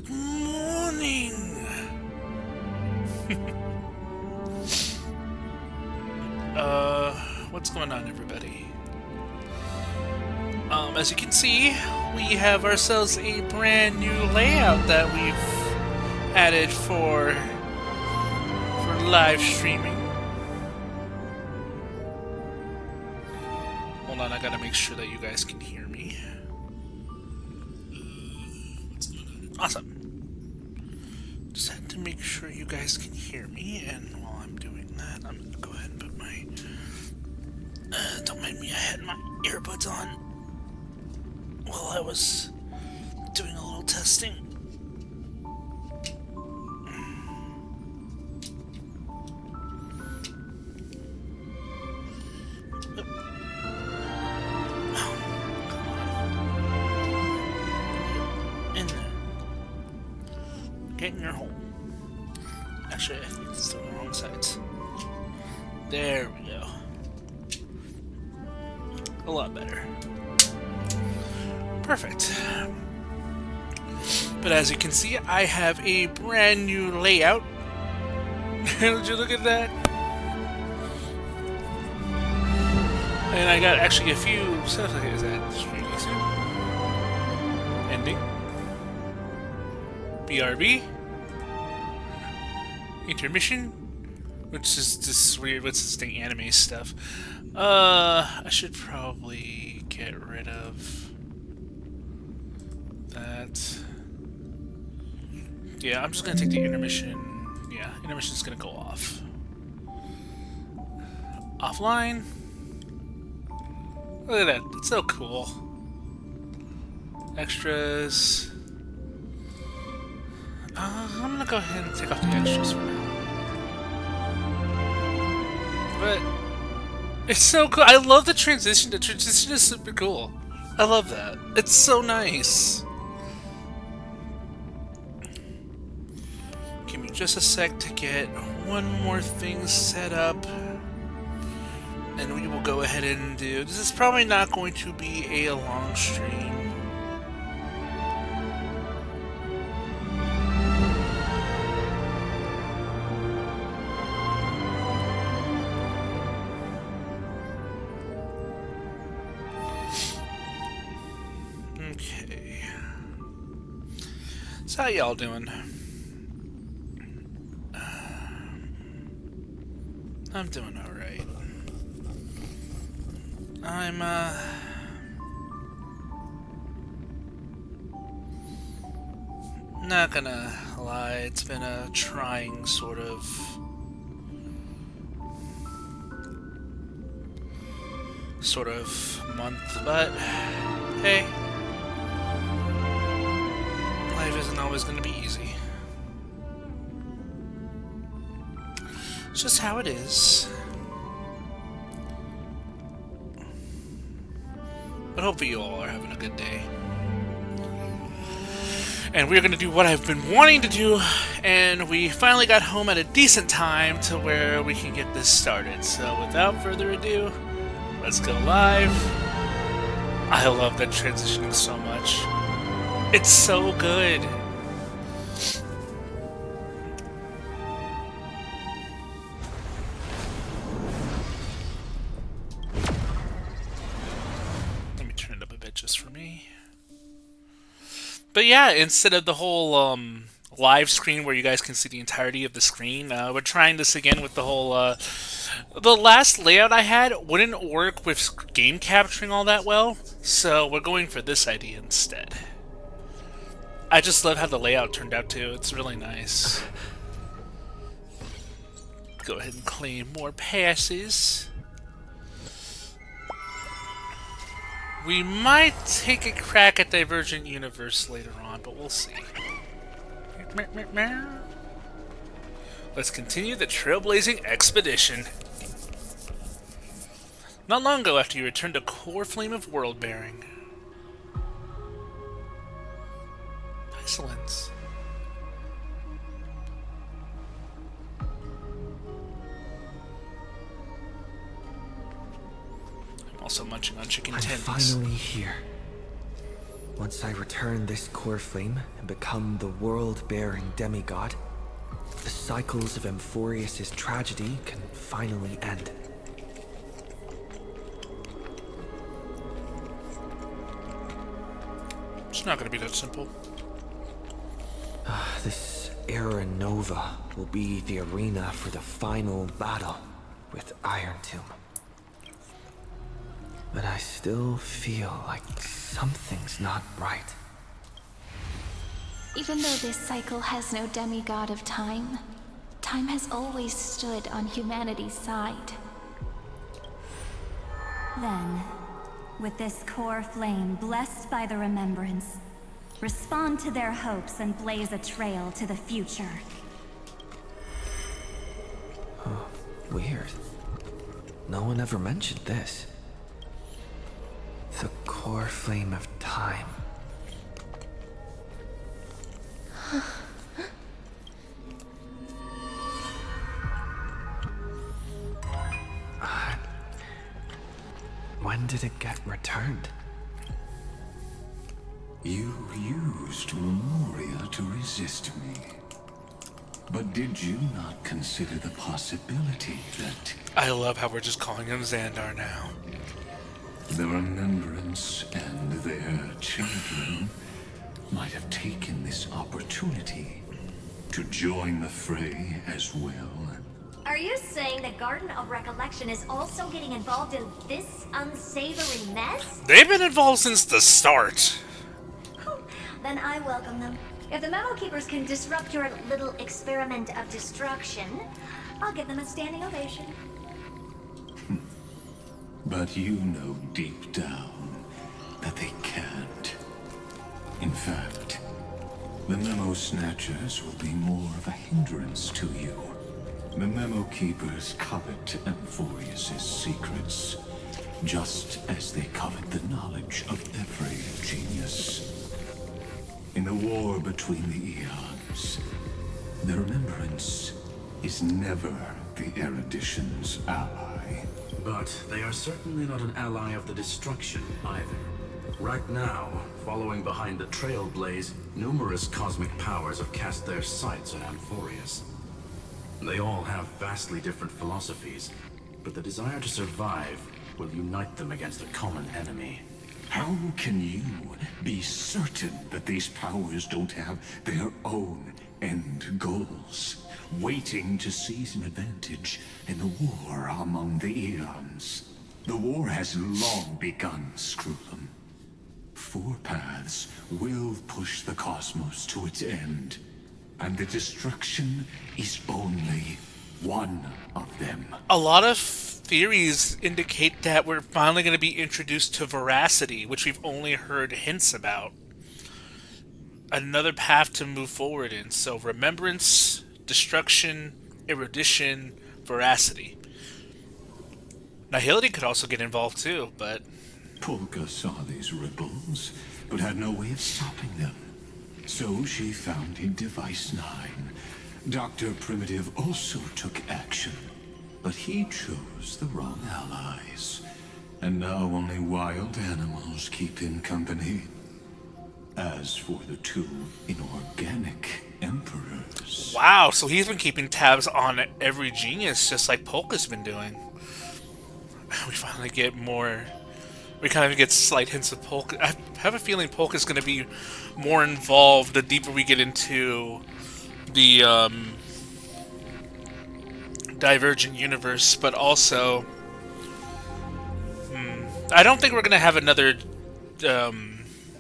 Good morning. What's going on, everybody? As you can see, we have ourselves a brand new layout that we've added for live streaming. Hold on, I gotta make sure that you guys can hear me. Awesome. Just had to make sure you guys can hear me, and while I'm doing that, I'm gonna go ahead and put my... don't mind me, I had my earbuds on while I was doing a little testing. In there. Get in your hole. Actually, I think it's on the wrong sides. There we go. A lot better. Perfect. But as you can see, I have a brand new layout. Would you look at that? And I got actually a few stuff. Like, is that streaming soon? Ending. BRB. Intermission. Which is this weird, what's this thing, anime stuff. I should probably get rid of that. Yeah, I'm just gonna take the intermission. Yeah, intermission's gonna go off. Offline. Look at that, it's so cool. Extras. I'm gonna go ahead and take off the extras for now. But it's so cool. I love the transition. The transition is super cool. I love that. It's so nice. Give me just a sec to get one more thing set up. And we will go ahead and do... This is probably not going to be a long stream. Okay. So how y'all doing? I'm doing alright. I'm, not gonna lie, it's been a trying sort of month, but hey, life isn't always gonna be easy. It's just how it is. But hopefully you all are having a good day. And we're going to do what I've been wanting to do, and we finally got home at a decent time to where we can get this started. So without further ado, let's go live. I love that transition so much. It's so good. Just for me. But yeah, instead of the whole live screen where you guys can see the entirety of the screen, we're trying this again with the whole the last layout I had wouldn't work with game capturing all that well, so we're going for this idea instead. I just love how the layout turned out too. It's really nice. Go ahead and claim more passes. We might take a crack at Divergent Universe later on, but we'll see. Let's continue the trailblazing expedition. Not long ago, after you returned to Core Flame of World Bearing. Excellent. Also munching on chicken tenders. I'm finally here. Once I return this core flame and become the world-bearing demigod, the cycles of Amphorius' tragedy can finally end. It's not going to be that simple. This Era Nova will be the arena for the final battle with Iron Tomb. But I still feel like something's not right. Even though this cycle has no demigod of time, time has always stood on humanity's side. Then, with this core flame blessed by the remembrance, respond to their hopes and blaze a trail to the future. Oh, weird. No one ever mentioned this. The core flame of time. When did it get returned? You used Memoria to resist me. But did you not consider the possibility that I love how we're just calling him Xandar now. the Remembrance and their children might have taken this opportunity to join the fray as well? Are you saying the Garden of Recollection is also getting involved in this unsavory mess? They've been involved since the start. Then I welcome them. If the Memo Keepers can disrupt your little experiment of destruction, I'll give them a standing ovation. But you know deep down that they can't. In fact, the Memo Snatchers will be more of a hindrance to you. The Memo Keepers covet Amphorius' secrets, just as they covet the knowledge of every genius. In the war between the eons, the Remembrance is never the erudition's ally. But they are certainly not an ally of the destruction either. Right now, following behind the Trailblaze, numerous cosmic powers have cast their sights on Amphorius. They all have vastly different philosophies, but the desire to survive will unite them against a common enemy. How can you be certain that these powers don't have their own end goals, waiting to seize an advantage in the war among the eons? The war has long begun, Screwlum. Four paths will push the cosmos to its end, and the destruction is only one of them. A lot of theories indicate that we're finally going to be introduced to veracity, which we've only heard hints about. Another path to move forward in. So remembrance, destruction, erudition, veracity. Nihility could also get involved too, but... Polka saw these ripples, but had no way of stopping them. So she founded Device 9. Dr. Primitive also took action, but he chose the wrong allies. And now only wild animals keep him company. As for the two inorganic emperors... Wow, so he's been keeping tabs on every genius, just like Polka's been doing. We finally get more... We kind of get slight hints of Polka. I have a feeling Polka's going to be more involved the deeper we get into the Divergent universe, but also... I don't think we're going to have another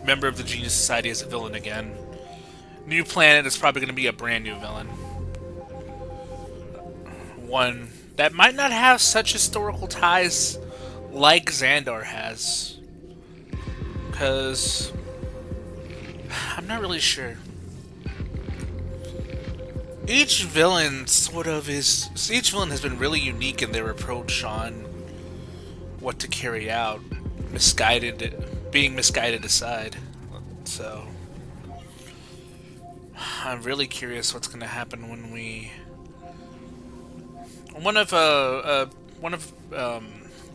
member of the Genius Society as a villain again. New Planet is probably going to be a brand new villain. One that might not have such historical ties like Xandar has. Because I'm not really sure. Each villain each villain has been really unique in their approach on what to carry out. Being misguided aside. So I'm really curious what's going to happen when we... One of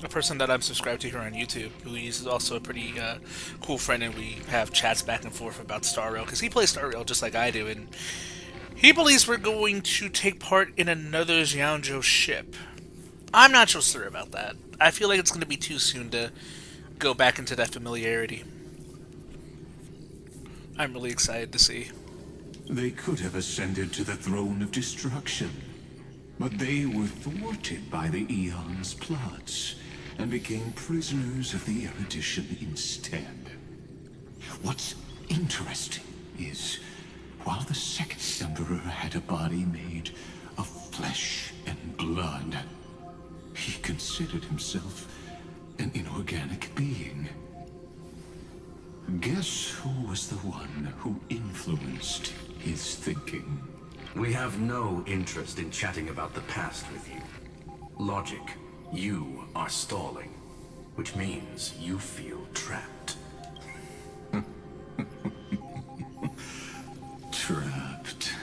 a person that I'm subscribed to here on YouTube, who is also a pretty cool friend, and we have chats back and forth about Star Rail, because he plays Star Rail just like I do, and he believes we're going to take part in another Xianzhou ship. I'm not so sure about that. I feel like it's going to be too soon to go back into that familiarity. I'm really excited to see. They could have ascended to the throne of destruction, but they were thwarted by the Eon's plots and became prisoners of the erudition instead. What's interesting is, while the second Emperor had a body made of flesh and blood, he considered himself an inorganic being. Guess who was the one who influenced his thinking? We have no interest in chatting about the past with you. Logic, you are stalling, which means you feel trapped. Trapped.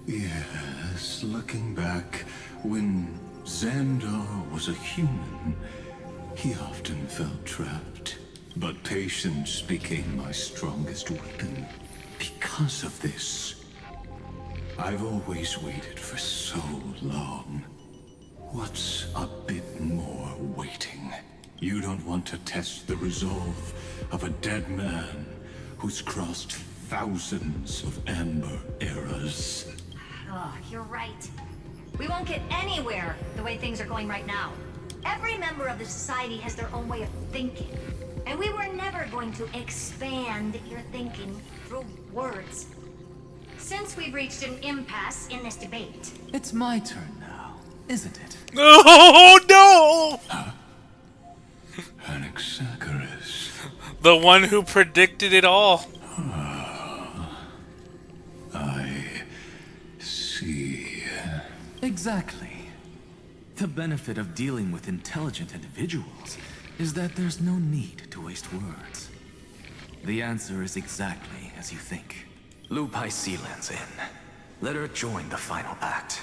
Yes, looking back, when Xandar was a human, he often felt trapped. But patience became my strongest weapon. Because of this, I've always waited for so long. What's a bit more waiting? You don't want to test the resolve of a dead man who's crossed thousands of amber eras. Oh, you're right. We won't get anywhere the way things are going right now. Every member of the society has their own way of thinking. And we were never going to expand your thinking through words. Since we've reached an impasse in this debate. It's my turn now, isn't it? Oh no! Anaxagoras. The one who predicted it all. I see. Exactly. The benefit of dealing with intelligent individuals is that there's no need to waste words. The answer is exactly as you think. Lupai Sealand's in. Let her join the final act.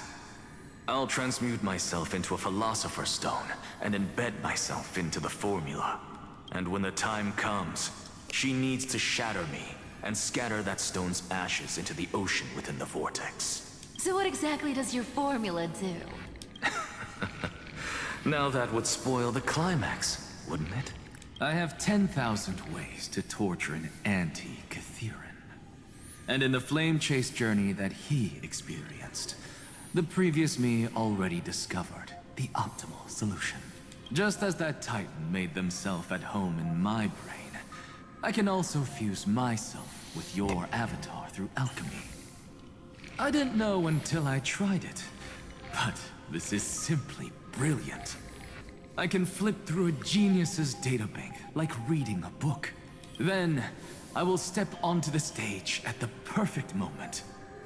I'll transmute myself into a Philosopher's Stone and embed myself into the formula. And when the time comes, she needs to shatter me and scatter that stone's ashes into the ocean within the vortex. So what exactly does your formula do? Now that would spoil the climax, wouldn't it? I have 10,000 ways to torture an anti-Catheran. And in the flame chase journey that he experienced, the previous me already discovered the optimal solution. Just as that Titan made themselves at home in my brain, I can also fuse myself with your avatar through alchemy. I didn't know until I tried it, but this is simply brilliant. I can flip through a genius's databank like reading a book. Then, I will step onto the stage at the perfect moment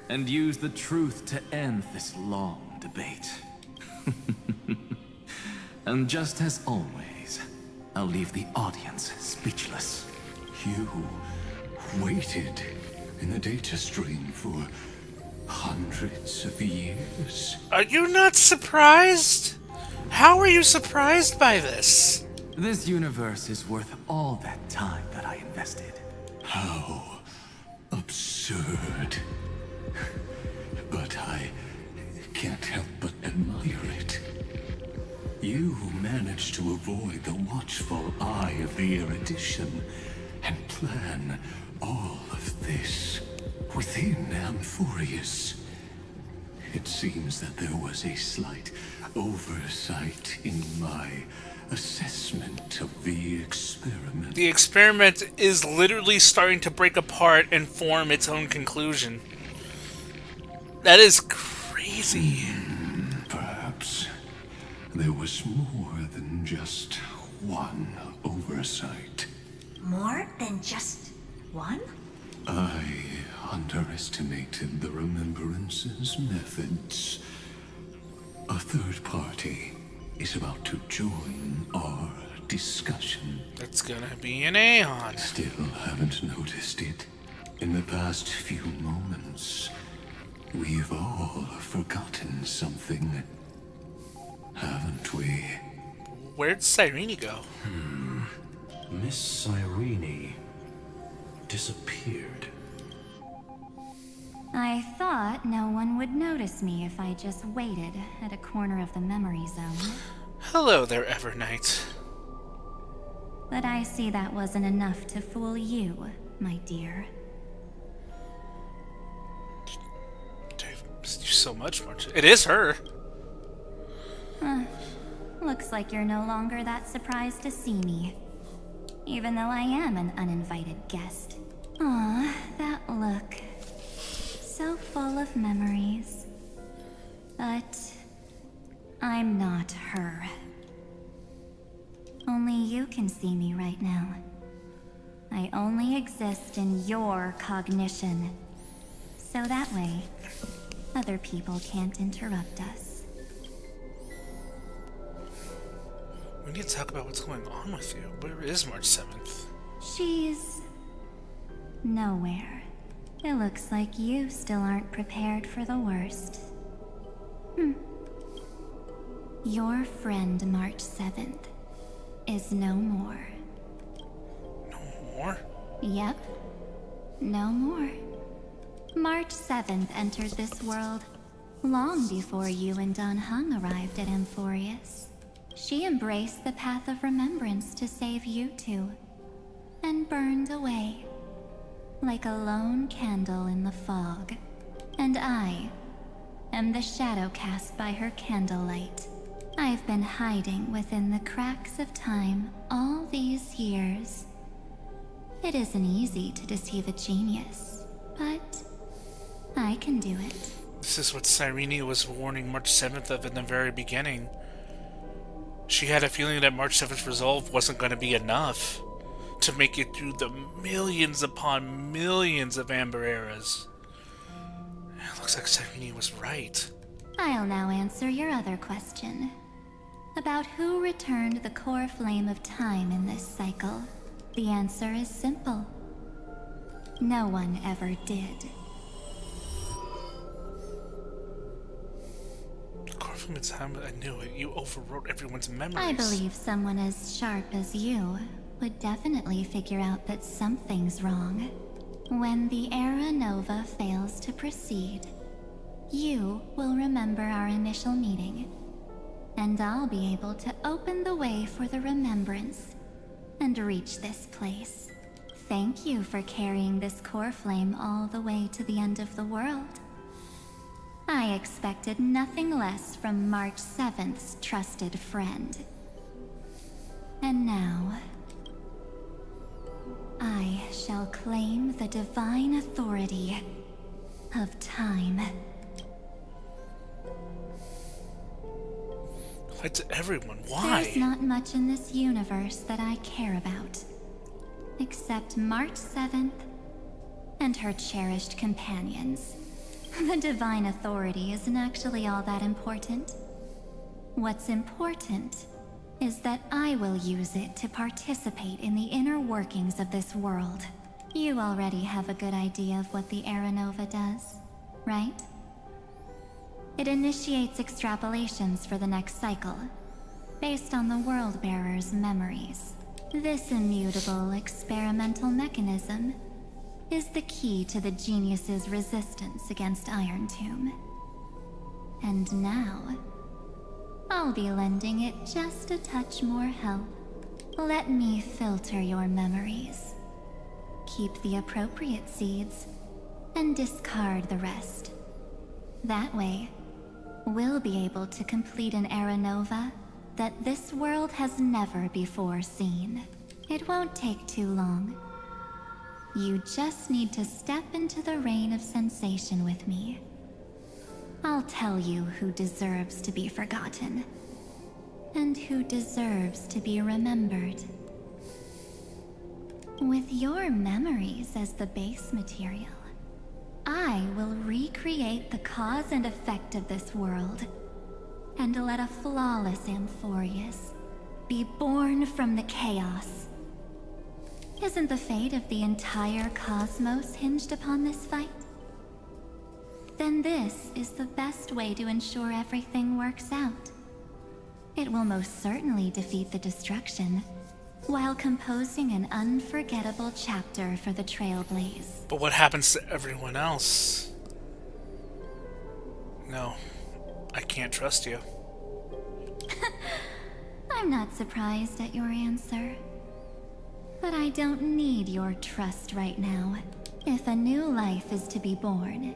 and use the truth to end this long debate. And just as always, I'll leave the audience speechless. You waited in the data stream for hundreds of years. Are you not surprised? How are you surprised by this? This universe is worth all that time that I invested. How absurd. But I can't help but admire it. You managed to avoid the watchful eye of the erudition and plan all of this within Amphorius. It seems that there was a slight oversight in my assessment of the experiment. The experiment is literally starting to break apart and form its own conclusion. That is crazy. Perhaps there was more than just one oversight. More than just one? I underestimated the Remembrance's methods. A third party is about to join our discussion. It's gonna be an Aeon. Still haven't noticed it. In the past few moments, we've all forgotten something, haven't we? Where'd Cyrene go? Miss Cyrene disappeared. I thought no one would notice me if I just waited at a corner of the memory zone. Hello there, Evernight. But I see that wasn't enough to fool you, my dear. Dave, you so much more. It is her. Looks like you're no longer that surprised to see me. Even though I am an uninvited guest. Aw, that look. So full of memories. But I'm not her. Only you can see me right now. I only exist in your cognition. So that way, other people can't interrupt us. We need to talk about what's going on with you. Where is March 7th? She's nowhere. It looks like you still aren't prepared for the worst. Your friend March 7th is no more. No more? Yep. No more. March 7th entered this world long before you and Don Hung arrived at Amphorius. She embraced the path of remembrance to save you two, and burned away, like a lone candle in the fog. And I am the shadow cast by her candlelight. I've been hiding within the cracks of time all these years. It isn't easy to deceive a genius, but I can do it. This is what Cyrene was warning March 7th of in the very beginning. She had a feeling that March 7th resolve wasn't going to be enough to make it through the millions upon millions of Amber Eras. It looks like Cyrene was right. I'll now answer your other question. About who returned the core flame of time in this cycle. The answer is simple. No one ever did. From the time I knew it, you overwrote everyone's memories. I believe someone as sharp as you would definitely figure out that something's wrong. When the Era Nova fails to proceed, you will remember our initial meeting, and I'll be able to open the way for the remembrance and reach this place. Thank you for carrying this core flame all the way to the end of the world. I expected nothing less from March 7th's trusted friend. And now, I shall claim the divine authority of time. Lied to everyone. Why? There's not much in this universe that I care about, except March 7th and her cherished companions. The divine authority isn't actually all that important. What's important is that I will use it to participate in the inner workings of this world. You already have a good idea of what the Era Nova does, right? It initiates extrapolations for the next cycle, based on the World-Bearer's memories. This immutable experimental mechanism is the key to the genius's resistance against Iron Tomb. And now, I'll be lending it just a touch more help. Let me filter your memories. Keep the appropriate seeds, and discard the rest. That way, we'll be able to complete an Era Nova that this world has never before seen. It won't take too long. You just need to step into the rain of sensation with me. I'll tell you who deserves to be forgotten, and who deserves to be remembered. With your memories as the base material, I will recreate the cause and effect of this world, and let a flawless Amphorius be born from the chaos. Isn't the fate of the entire cosmos hinged upon this fight? Then this is the best way to ensure everything works out. It will most certainly defeat the destruction, while composing an unforgettable chapter for the Trailblaze. But what happens to everyone else? No, I can't trust you. I'm not surprised at your answer. But I don't need your trust right now. If a new life is to be born,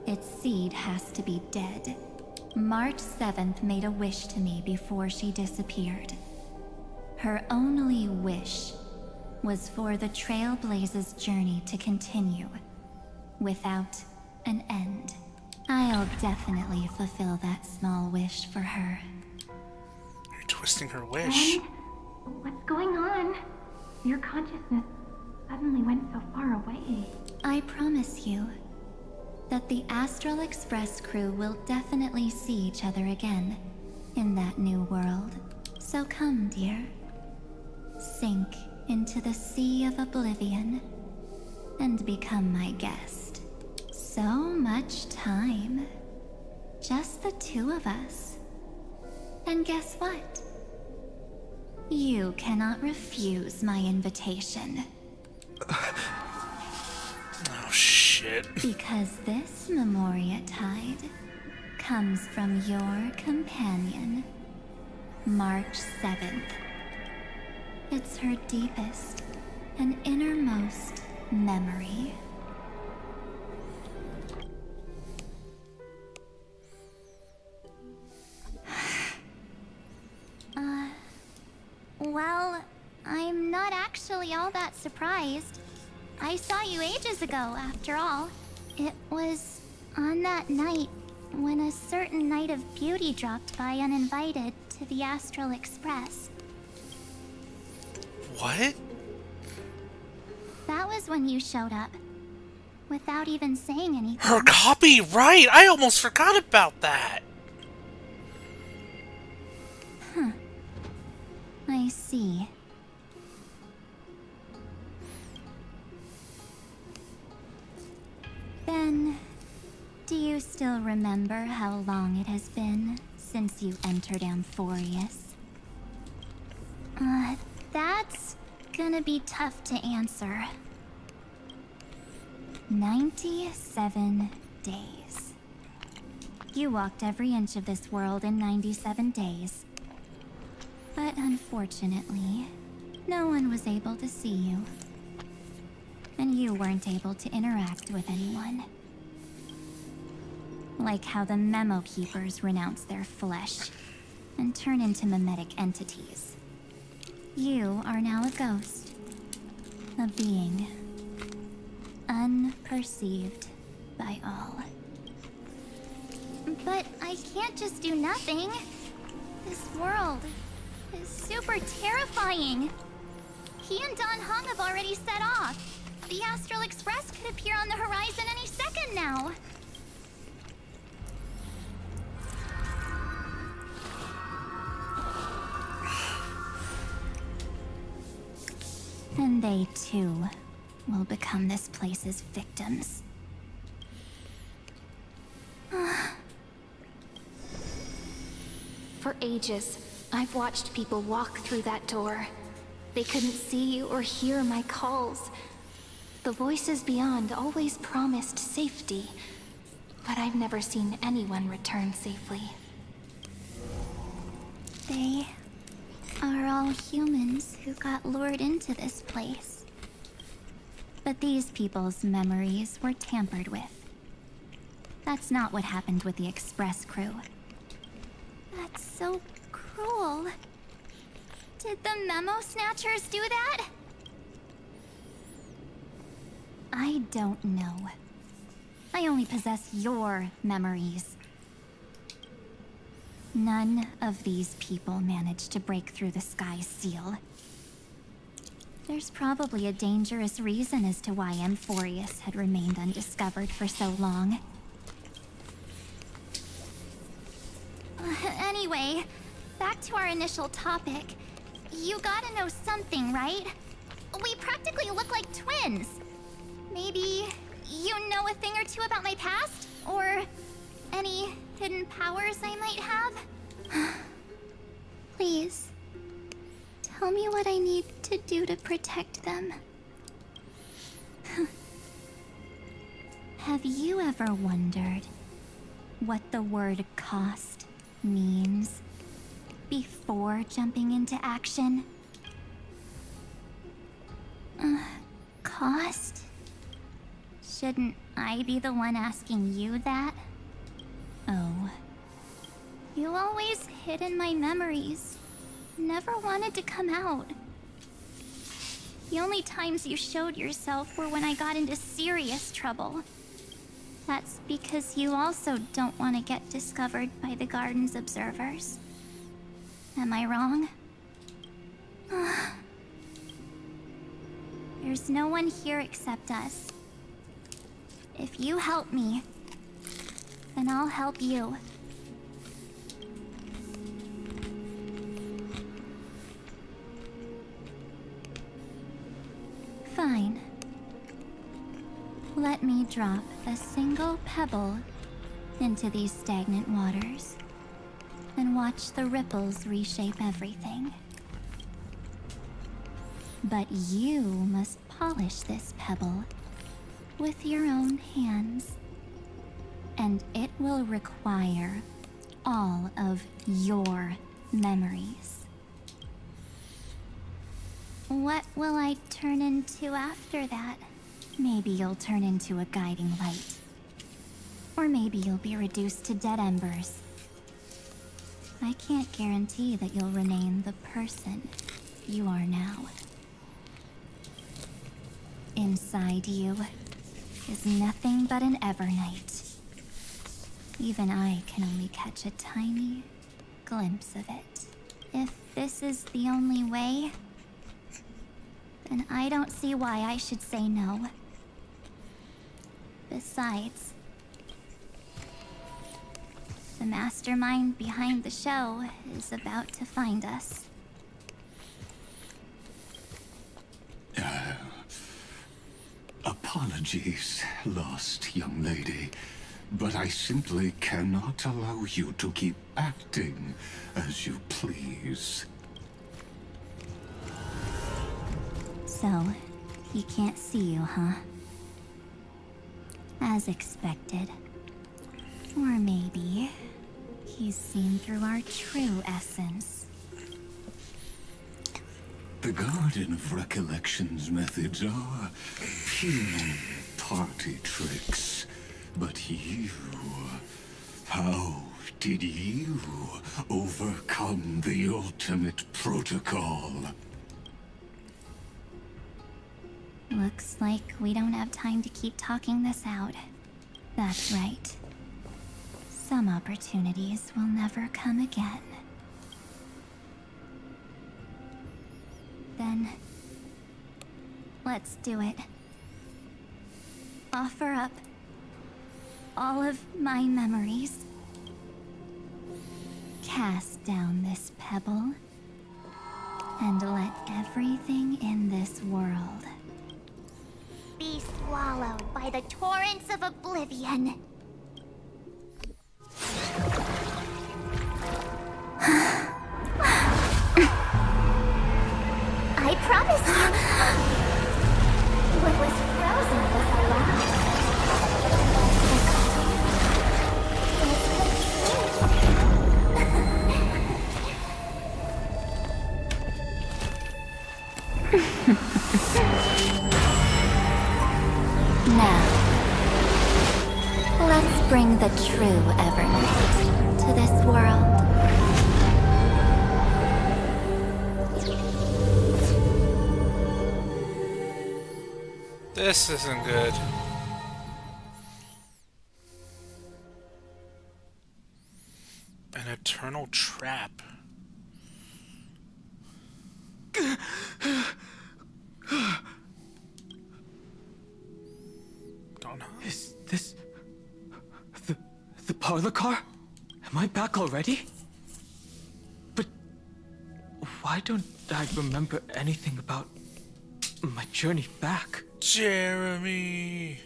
its seed has to be dead. March 7th made a wish to me before she disappeared. Her only wish was for the Trailblaze's journey to continue, without an end. I'll definitely fulfill that small wish for her. You're twisting her wish. What's going on? Your consciousness suddenly went so far away. I promise you that the Astral Express crew will definitely see each other again in that new world. So come, dear. Sink into the sea of oblivion and become my guest. So much time. Just the two of us. And guess what? You cannot refuse my invitation. Oh, shit. Because this Memoria Tide comes from your companion, March 7th. It's her deepest and innermost memory. Well, I'm not actually all that surprised. I saw you ages ago, after all. It was on that night when a certain Knight of Beauty dropped by uninvited to the Astral Express. What? That was when you showed up, without even saying anything. Her copy, right! I almost forgot about that! I see. Then, do you still remember how long it has been since you entered Amphorius? That's gonna be tough to answer. 97 days. You walked every inch of this world in 97 days. But unfortunately, no one was able to see you. And you weren't able to interact with anyone. Like how the Memo Keepers renounce their flesh and turn into mimetic entities. You are now a ghost. A being. Unperceived by all. But I can't just do nothing. This world is super terrifying. He and Don Hong have already set off. The Astral Express could appear on the horizon any second now. And they too will become this place's victims. For ages, I've watched people walk through that door. They couldn't see you or hear my calls. The voices beyond always promised safety, but I've never seen anyone return safely. They are all humans who got lured into this place. But these people's memories were tampered with. That's not what happened with the Express crew. That's so cruel. Did the Memo Snatchers do that? I don't know. I only possess your memories. None of these people managed to break through the sky's seal. There's probably a dangerous reason as to why Amphorius had remained undiscovered for so long. Anyway, back to our initial topic. You gotta know something, right? We practically look like twins. Maybe you know a thing or two about my past? Or any hidden powers I might have? Please, tell me what I need to do to protect them. Have you ever wondered what the word cost means before jumping into action? Cost? Shouldn't I be the one asking you that? Oh. You always hid in my memories. Never wanted to come out. The only times you showed yourself were when I got into serious trouble. That's because you also don't want to get discovered by the garden's observers. Am I wrong? There's no one here except us. If you help me, then I'll help you. Fine. Let me drop a single pebble into these stagnant waters and watch the ripples reshape everything. But you must polish this pebble with your own hands, and it will require all of your memories. What will I turn into after that? Maybe you'll turn into a guiding light. Or maybe you'll be reduced to dead embers. I can't guarantee that you'll remain the person you are now. Inside you is nothing but an Evernight. Even I can only catch a tiny glimpse of it. If this is the only way, then I don't see why I should say no. Besides, the mastermind behind the show is about to find us. Apologies, lost young lady, but I simply cannot allow you to keep acting as you please. So, he can't see you, huh? As expected. Or maybe he's seen through our true essence. The Garden of Recollection's methods are puny party tricks. But you... how did you overcome the ultimate protocol? Looks like we don't have time to keep talking this out. That's right. Some opportunities will never come again. Then, let's do it. Offer up all of my memories. Cast down this pebble, and let everything in this world Be swallowed by the torrents of oblivion. I promise you. What was frozen was alive. Now, let's bring the true Evernight to this world. This isn't good. An eternal trap. Don't know. Is this... the parlor car? Am I back already? But... why don't I remember anything about my journey back? Jeremy.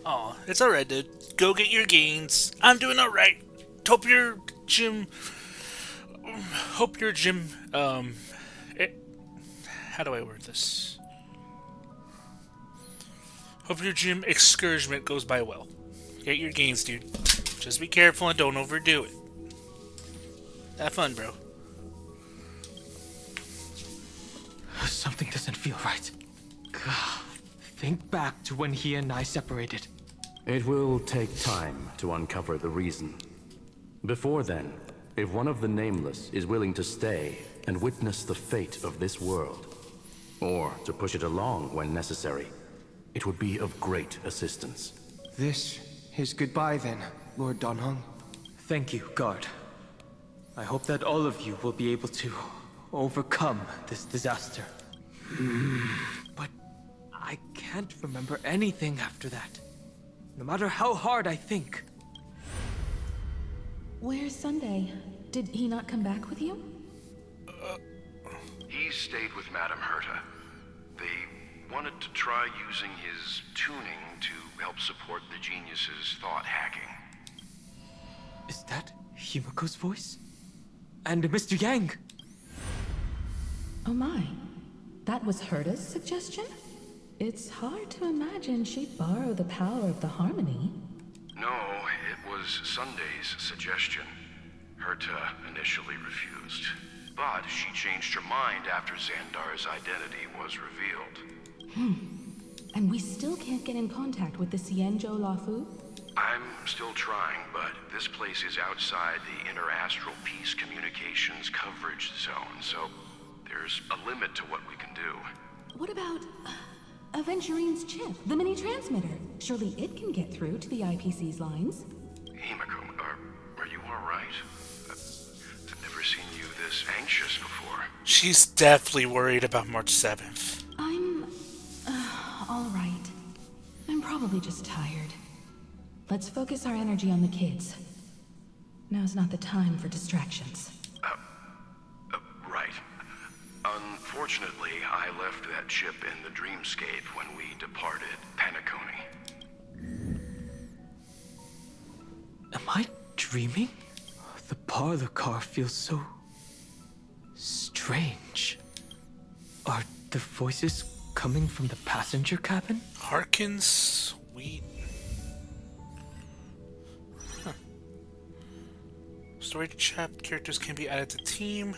Oh, it's alright, dude. Go get your gains. I'm doing alright. Hope your gym hope your gym, how do I word this? Hope your gym excursion goes by well. Get your gains, dude. Just be careful and don't overdo it. Have fun, bro. Something doesn't feel right. Think back to when he and I separated. It will take time to uncover the reason. Before then, if one of the Nameless is willing to stay and witness the fate of this world, or to push it along when necessary, it would be of great assistance. This is goodbye then, Lord Donhong. Thank you, guard. I hope that all of you will be able to overcome this disaster. But I can't remember anything after that. No matter how hard I think. Where's Sunday? Did he not come back with you? He stayed with Madame Herta. They wanted to try using his tuning to help support the genius's thought hacking. Is that Himiko's voice? And Mr. Yang? Oh my. That was Herta's suggestion? It's hard to imagine she'd borrow the power of the harmony. No, it was Sunday's suggestion. Herta initially refused, but she changed her mind after Xandar's identity was revealed. And we still can't get in contact with the Xianzhou Lafu? I'm still trying, but this place is outside the interastral peace communications coverage zone, so there's a limit to what we can do. What about Aventurine's chip, the mini transmitter? Surely it can get through to the IPC's lines. Himiko, are you alright? I've never seen you this anxious before. She's definitely worried about March 7th. I'm alright. I'm probably just tired. Let's focus our energy on the kids. Now's not the time for distractions. Right. Unfortunately, I left that chip in the dreamscape when we departed Penacony. Am I dreaming? The parlor car feels so strange. Are the voices coming from the passenger cabin? Harkins, sweet. Huh. Story to chat characters can be added to team.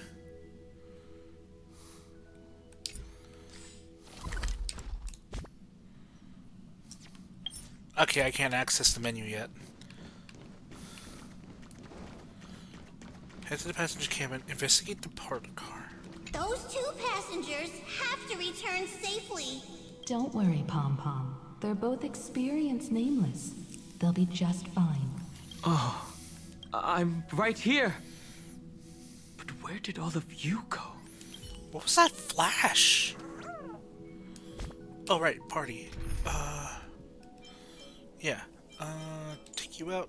Okay, I can't access the menu yet. Head to the passenger cabin, investigate the parlor car. Those two passengers have to return safely. Don't worry, Pom Pom. They're both experienced Nameless. They'll be just fine. Oh, I'm right here. But where did all of you go? What was that flash? Oh, right, party. Yeah. Take you out.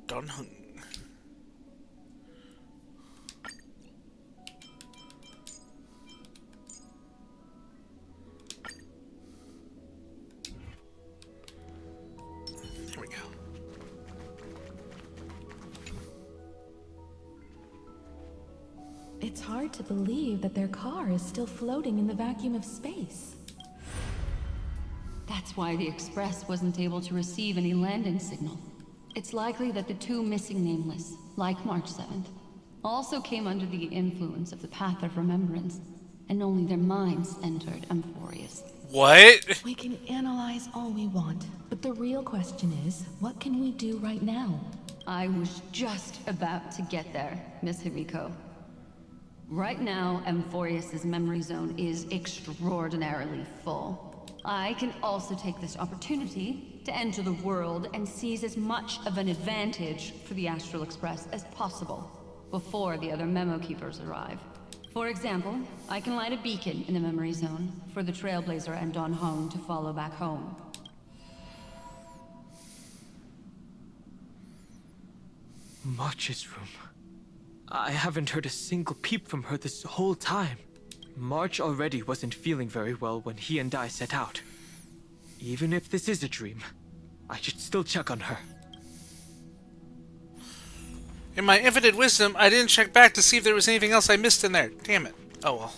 Don Hung. Here we go. It's hard to believe that their car is still floating in the vacuum of space. That's why the Express wasn't able to receive any landing signal. It's likely that the two missing Nameless, like March 7th, also came under the influence of the Path of Remembrance, and only their minds entered Amphorius. What? We can analyze all we want, but the real question is, what can we do right now? I was just about to get there, Miss Himiko. Right now, Amphorius' memory zone is extraordinarily full. I can also take this opportunity to enter the world and seize as much of an advantage for the Astral Express as possible before the other Memo Keepers arrive. For example, I can light a beacon in the memory zone for the Trailblazer and Don Hong to follow back home. March's room. I haven't heard a single peep from her this whole time. March already wasn't feeling very well when he and I set out. Even if this is a dream, I should still check on her. In my infinite wisdom, I didn't check back to see if there was anything else I missed in there. Damn it. Oh well.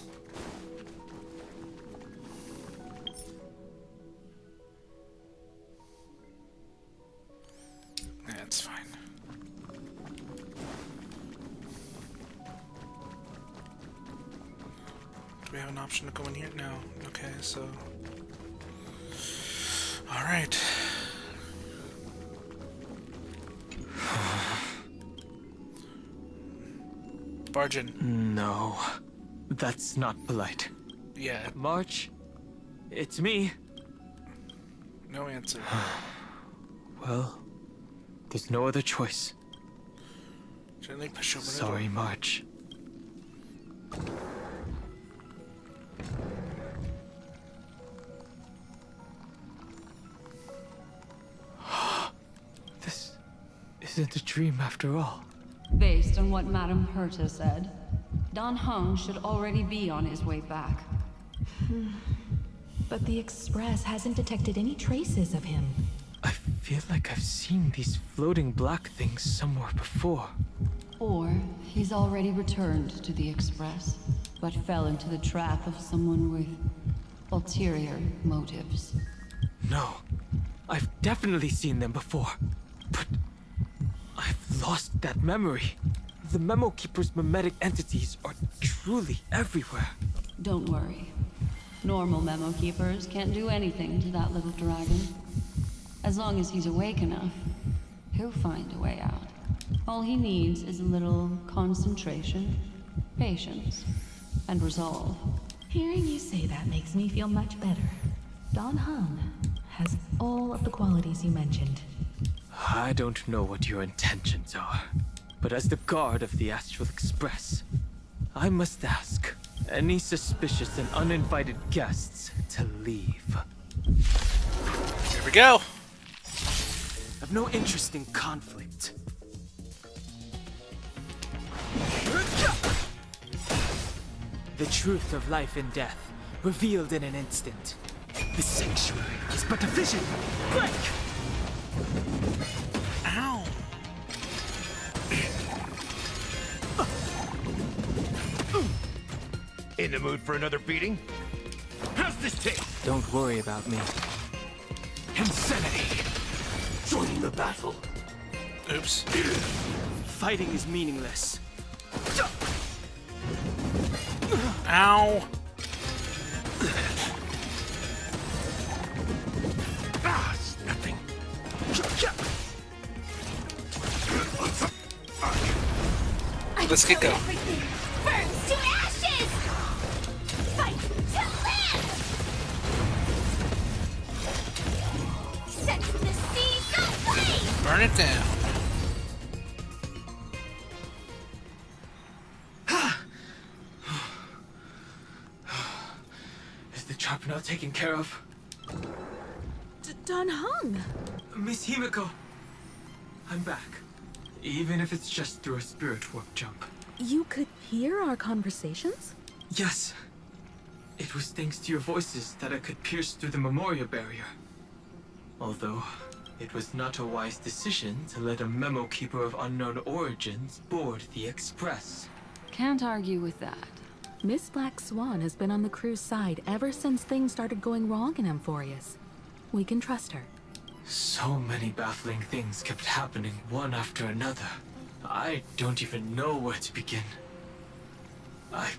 That's fine. Do we have an option to go in here? No. Okay, so... Alright. Barge in. No, that's not polite. Yeah, March, it's me. no answer. Well, there's no other choice. Gently push open the Sorry, door. March. This isn't a dream after all. Based on what Madame Herta said, Don Hung should already be on his way back. But the Express hasn't detected any traces of him. I feel like I've seen these floating black things somewhere before. Or he's already returned to the Express, but fell into the trap of someone with ulterior motives. No, I've definitely seen them before. But I've lost that memory. The Memo Keeper's mimetic entities are truly everywhere. Don't worry. Normal Memo Keepers can't do anything to that little dragon. As long as he's awake enough, he'll find a way out. All he needs is a little concentration, patience, and resolve. Hearing you say that makes me feel much better. Don Hung has all of the qualities you mentioned. I don't know what your intentions are, but as the guard of the Astral Express, I must ask any suspicious and uninvited guests to leave. Here we go. I've no interest in conflict. The truth of life and death, revealed in an instant. The sanctuary is but a vision. Break! Ow. In the mood for another beating? How's this taste? Don't worry about me. Insanity! Join the battle. Oops. Fighting is meaningless. Ow. Ah, it's nothing. Let's get going. Everything burns to ashes! Fight to live! Set the seas ablaze! Burn it down. Is the trap not taken care of? Don Hung! Miss Himiko, I'm back. Even if it's just through a spirit warp jump. You could hear our conversations? Yes. It was thanks to your voices that I could pierce through the memorial barrier. Although, it was not a wise decision to let a memo keeper of unknown origins board the Express. Can't argue with that. Miss Black Swan has been on the crew's side ever since things started going wrong in Amphorius. We can trust her. So many baffling things kept happening one after another. I don't even know where to begin. I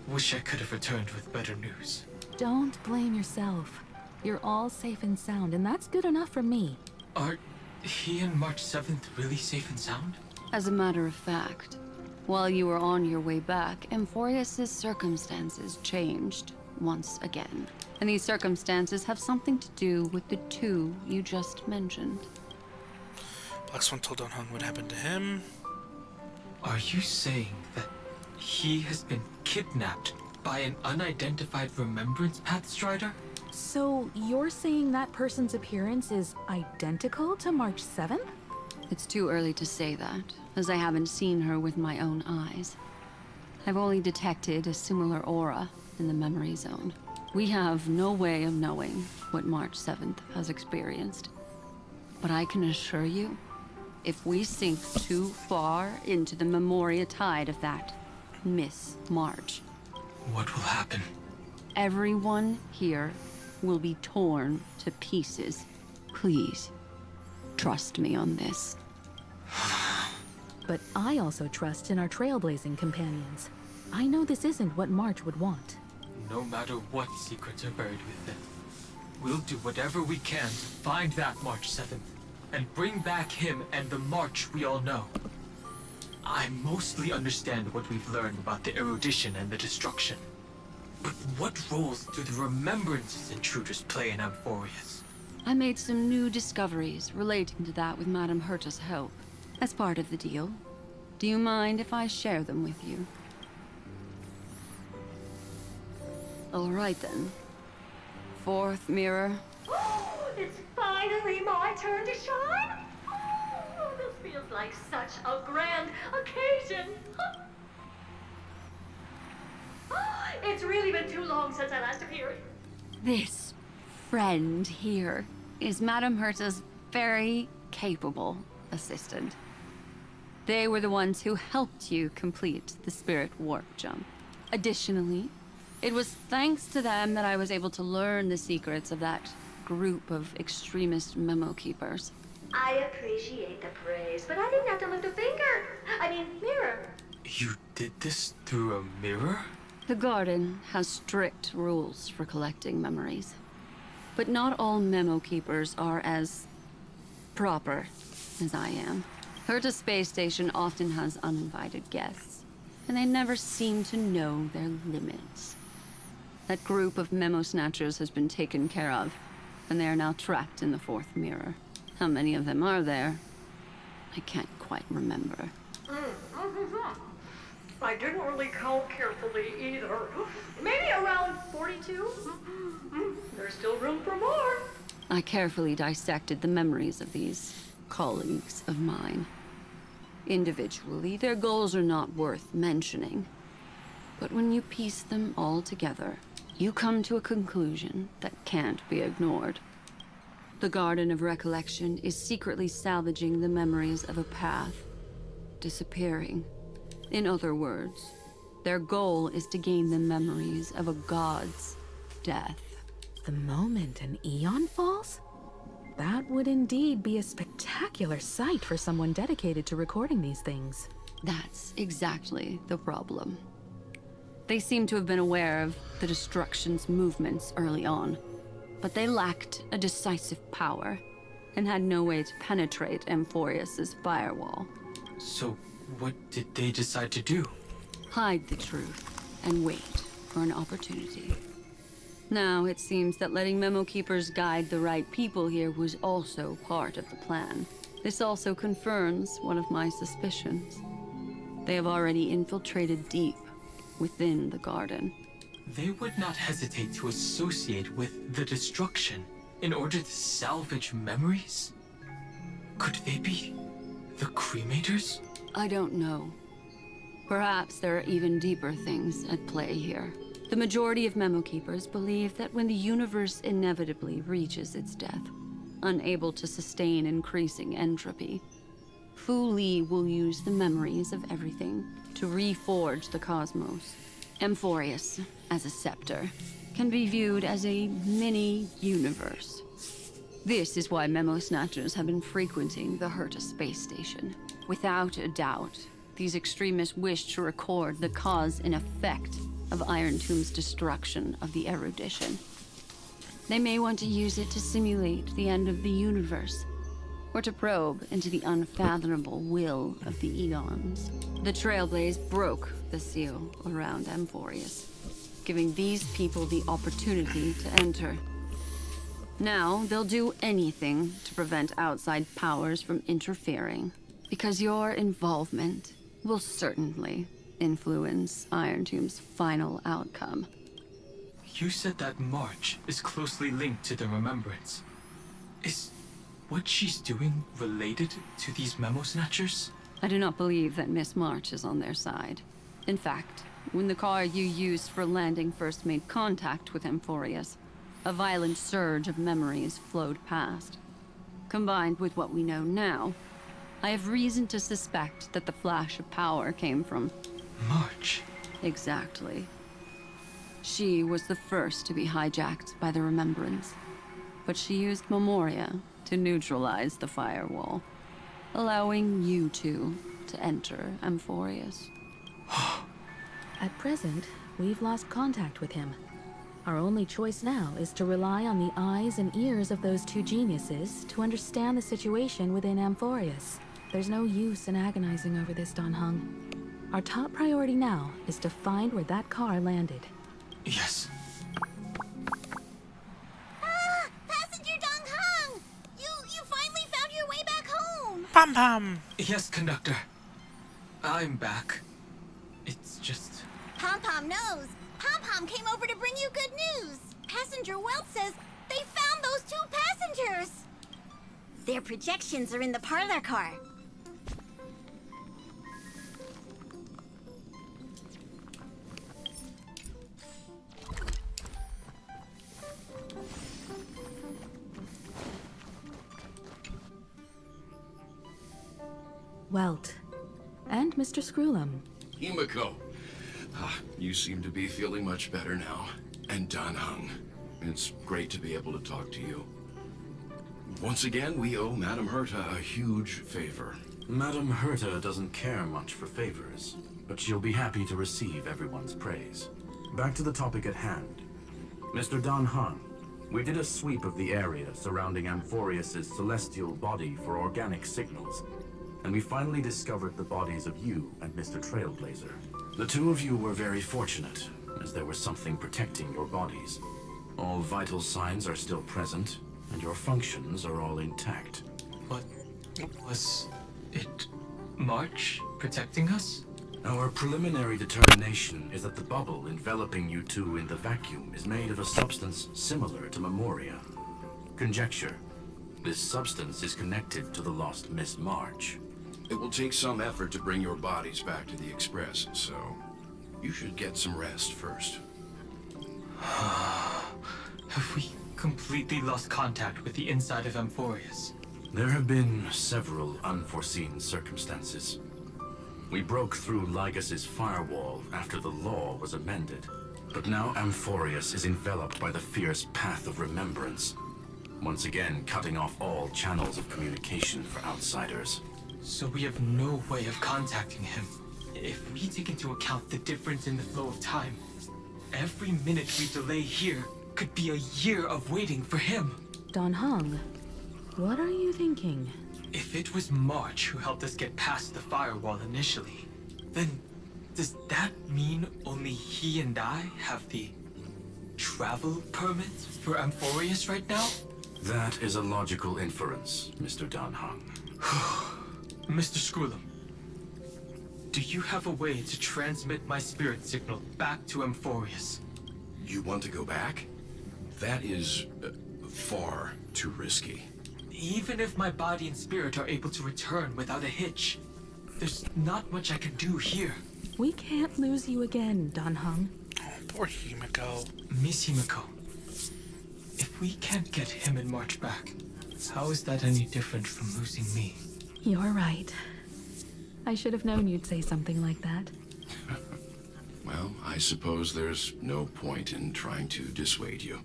wish I could have returned with better news. Don't blame yourself. You're all safe and sound, and that's good enough for me. Are he and March 7th really safe and sound? As a matter of fact, while you were on your way back, Amphorius' circumstances changed once again. And these circumstances have something to do with the two you just mentioned. Black Swan told Don Hung what happened to him. Are you saying that he has been kidnapped by an unidentified Remembrance Path Strider? So, you're saying that person's appearance is identical to March 7th? It's too early to say that, as I haven't seen her with my own eyes. I've only detected a similar aura in the memory zone. We have no way of knowing what March 7th has experienced. But I can assure you, if we sink too far into the Memoria tide of that Miss March. What will happen? Everyone here will be torn to pieces. Please, trust me on this. But I also trust in our trailblazing companions. I know this isn't what March would want. No matter what secrets are buried within, we'll do whatever we can to find that March 7th and bring back him and the March we all know. I mostly understand what we've learned about the erudition and the destruction. But what roles do the remembrances intruders play in Amphorius? I made some new discoveries relating to that with Madame Herta's help. As part of the deal. Do you mind if I share them with you? All right then. Fourth mirror. It's finally my turn to shine. Oh, this feels like such a grand occasion. It's really been too long since I last appeared. This friend here is Madame Herta's very capable assistant. They were the ones who helped you complete the spirit warp jump. Additionally, it was thanks to them that I was able to learn the secrets of that group of extremist memo keepers. I appreciate the praise, but I didn't have to lift a finger. Mirror. You did this through a mirror? The garden has strict rules for collecting memories. But not all memo keepers are as proper as I am. Herta Space Station often has uninvited guests, and they never seem to know their limits. That group of memo snatchers has been taken care of, and they are now trapped in the fourth mirror. How many of them are there? I can't quite remember. I didn't really count carefully either. Maybe around 42? There's still room for more. I carefully dissected the memories of these colleagues of mine. Individually, their goals are not worth mentioning. But when you piece them all together, you come to a conclusion that can't be ignored. The Garden of Recollection is secretly salvaging the memories of a path, disappearing. In other words, their goal is to gain the memories of a god's death. The moment an Eon falls? That would indeed be a spectacular sight for someone dedicated to recording these things. That's exactly the problem. They seem to have been aware of the Destruction's movements early on, but they lacked a decisive power and had no way to penetrate Amphorius's firewall. So, what did they decide to do? Hide the truth and wait for an opportunity. Now, it seems that letting memo keepers guide the right people here was also part of the plan. This also confirms one of my suspicions. They have already infiltrated deep within the garden. They would not hesitate to associate with the destruction in order to salvage memories? Could they be the cremators? I don't know. Perhaps there are even deeper things at play here. The majority of memo keepers believe that when the universe inevitably reaches its death, unable to sustain increasing entropy, Fu Li will use the memories of everything to reforge the cosmos. Amphorius, as a scepter, can be viewed as a mini-universe. This is why memo snatchers have been frequenting the Herta space station. Without a doubt, these extremists wish to record the cause and effect of Iron Tomb's destruction of the erudition. They may want to use it to simulate the end of the universe, or to probe into the unfathomable will of the eons. The Trailblaze broke the seal around Amphorius, giving these people the opportunity to enter. Now, they'll do anything to prevent outside powers from interfering, because your involvement will certainly influence Iron Tomb's final outcome. You said that March is closely linked to the Remembrance. Is what she's doing related to these memo snatchers? I do not believe that Miss March is on their side. In fact, when the car you used for landing first made contact with Amphorius, a violent surge of memories flowed past. Combined with what we know now, I have reason to suspect that the flash of power came from... March. Exactly. She was the first to be hijacked by the Remembrance, but she used Memoria to neutralize the firewall, allowing you two to enter Amphorius. At present, we've lost contact with him. Our only choice now is to rely on the eyes and ears of those two geniuses to understand the situation within Amphorius. There's no use in agonizing over this, Don Hung. Our top priority now is to find where that car landed. Yes. Ah! Passenger Dong Hung! You finally found your way back home! Pom pom! Yes, conductor. I'm back. It's just... Pom Pom knows. Pom Pom came over to bring you good news. Passenger Welt says they found those two passengers. Their projections are in the parlor car. Welt. And Mr. Screwlum. Himiko. You seem to be feeling much better now. And Dan Hung. It's great to be able to talk to you. Once again, we owe Madame Herta a huge favor. Madame Herta doesn't care much for favors, but she'll be happy to receive everyone's praise. Back to the topic at hand. Mr. Dan Hung, we did a sweep of the area surrounding Amphorius' celestial body for organic signals, and we finally discovered the bodies of you and Mr. Trailblazer. The two of you were very fortunate, as there was something protecting your bodies. All vital signs are still present, and your functions are all intact. What was it? March protecting us? Our preliminary determination is that the bubble enveloping you two in the vacuum is made of a substance similar to Memoria. Conjecture. This substance is connected to the lost Miss March. It will take some effort to bring your bodies back to the Express, so you should get some rest first. Have we completely lost contact with the inside of Amphorius? There have been several unforeseen circumstances. We broke through Lygas's firewall after the law was amended. But now Amphorius is enveloped by the fierce path of remembrance, once again cutting off all channels of communication for outsiders. So we have no way of contacting him. If we take into account the difference in the flow of time, every minute we delay here could be a year of waiting for him. Don Hung, what are you thinking? If it was March who helped us get past the firewall initially, then does that mean only he and I have the travel permit for Amphorius right now? That is a logical inference, Mr. Dan Hung. Mr. Screwlum, do you have a way to transmit my spirit signal back to Amphorius? You want to go back? That is far too risky. Even if my body and spirit are able to return without a hitch, there's not much I can do here. We can't lose you again, Don Hung. Oh, poor Himiko. Miss Himiko, if we can't get him and March back, how is that any different from losing me? You're right. I should have known you'd say something like that. Well, I suppose there's no point in trying to dissuade you.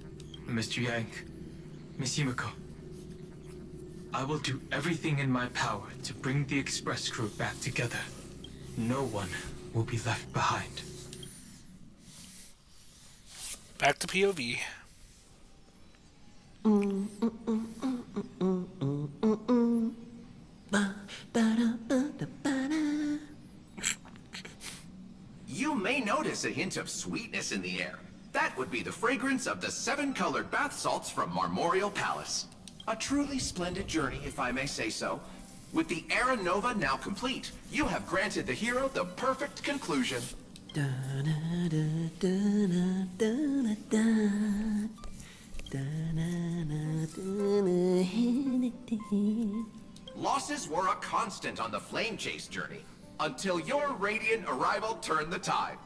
Mr. Yank, Miss Himiko, I will do everything in my power to bring the Express crew back together. No one will be left behind. Back to POV. You may notice a hint of sweetness in the air. That would be the fragrance of the 7-colored bath salts from Marmorial Palace. A truly splendid journey, if I may say so. With the Era Nova now complete, you have granted the hero the perfect conclusion. Losses were a constant on the Flame Chase journey, until your radiant arrival turned the tide.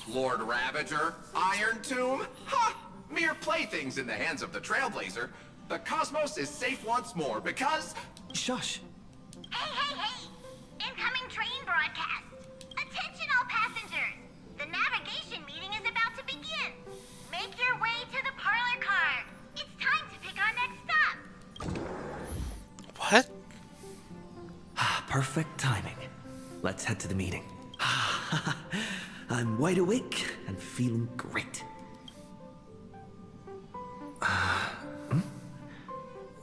Lord Ravager, Iron Tomb, ha! Mere playthings in the hands of the Trailblazer. The cosmos is safe once more because... Shush. Hey, hey, hey! Incoming train broadcast! Attention all passengers! The navigation meeting is about to begin! Make your way to the parlor car! It's time to pick our next stop! What? Perfect timing. Let's head to the meeting. I'm wide awake and feeling great.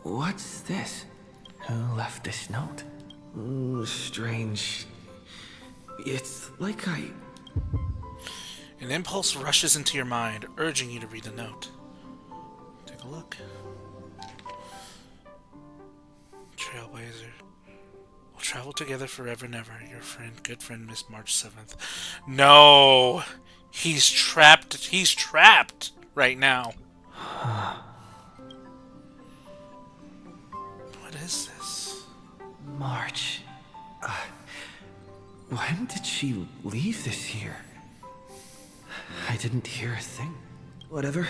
What's this? Who left this note? Ooh, strange. It's like An impulse rushes into your mind, urging you to read the note. Take a look. Trailblazer. We'll travel together forever and ever. Your friend, good friend, Miss March 7th. No! He's trapped. He's trapped right now. What is this? March. When did she leave this here? I didn't hear a thing. Whatever.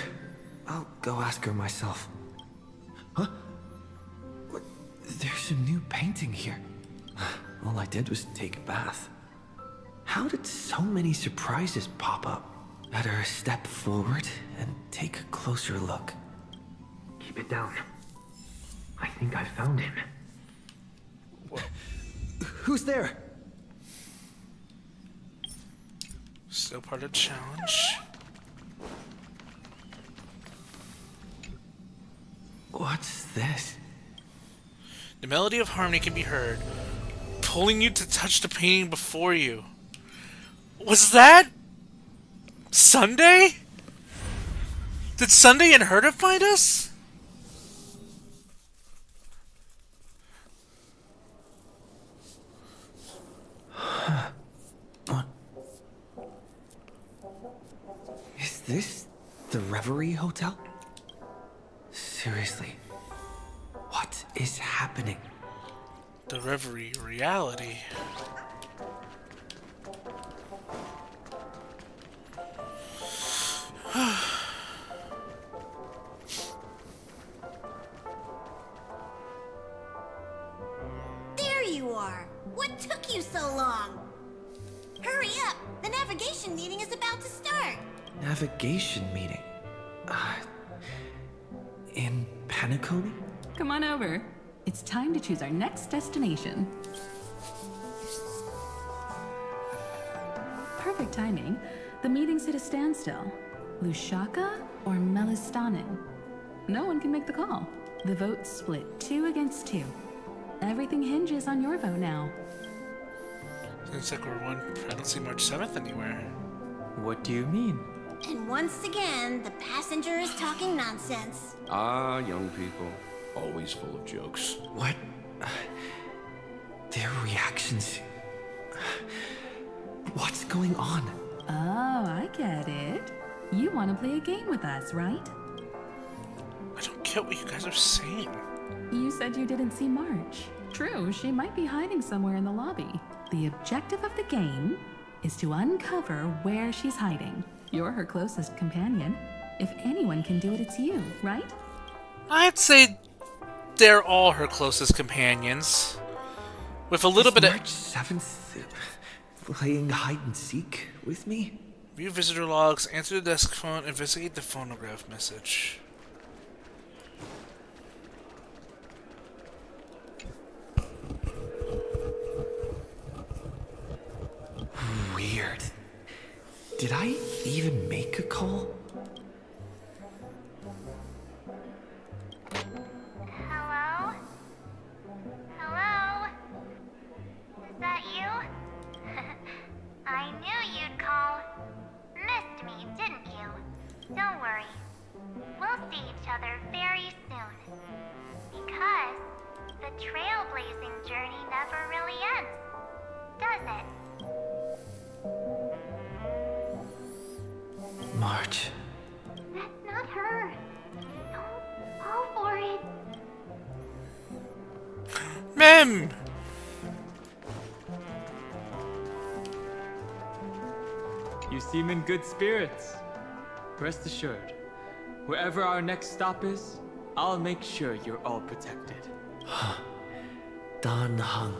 I'll go ask her myself. Huh? What? There's a new painting here. All I did was take a bath. How did so many surprises pop up? Better step forward and take a closer look. Keep it down. I think I found him. Who's there? Still part of the challenge. What's this? The melody of harmony can be heard, pulling you to touch the painting before you. Was that Sunday? Did Sunday and Herta find us? Is this the Reverie Hotel? Seriously, what is happening? The Reverie reality. There you are! What took you so long? Hurry up! The navigation meeting is about to start! Navigation meeting? In Penacony? Come on over. It's time to choose our next destination. Perfect timing. The meeting's at a standstill. Lushaka or Melistanen? No one can make the call. The vote's split 2 against 2. Everything hinges on your vote now. Looks like we're one. I don't see March 7th anywhere. What do you mean? And once again, the passenger is talking nonsense. Ah, young people. Always full of jokes. What? Their reactions. What's going on? Oh, I get it. You want to play a game with us, right? I don't get what you guys are saying. You said you didn't see March. True, she might be hiding somewhere in the lobby. The objective of the game is to uncover where she's hiding. You're her closest companion. If anyone can do it, it's you, right? I'd say they're all her closest companions. With a little bit of March 7th playing hide and seek with me? View visitor logs, answer the desk phone, investigate the phonograph message. Weird. Did I even make a call? Hello? Hello? Is that you? I knew you'd call. Missed me, didn't you? Don't worry. We'll see each other very soon. Because the trailblazing journey never really ends, does it? March. That's not her. Don't fall for it. Mem! You seem in good spirits. Rest assured, wherever our next stop is, I'll make sure you're all protected. Don Hung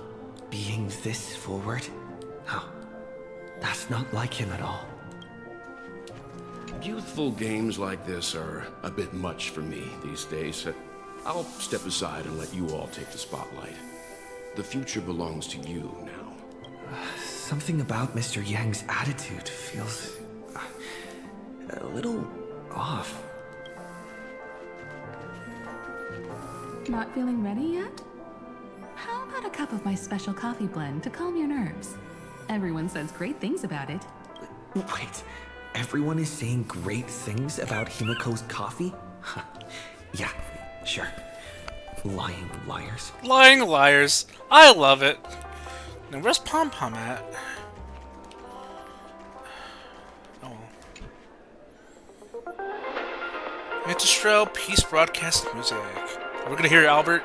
being this forward? Oh, that's not like him at all. Youthful games like this are a bit much for me these days. I'll step aside and let you all take the spotlight. The future belongs to you now. Something about Mr. Yang's attitude feels a little off. Not feeling ready yet? How about a cup of my special coffee blend to calm your nerves? Everyone says great things about it. Wait, everyone is saying great things about Himiko's coffee? Yeah, sure. Lying liars. Lying liars. I love it. Now where's Pom Pom at? Oh. Intro Peace Broadcast Music. Are we gonna hear Albert?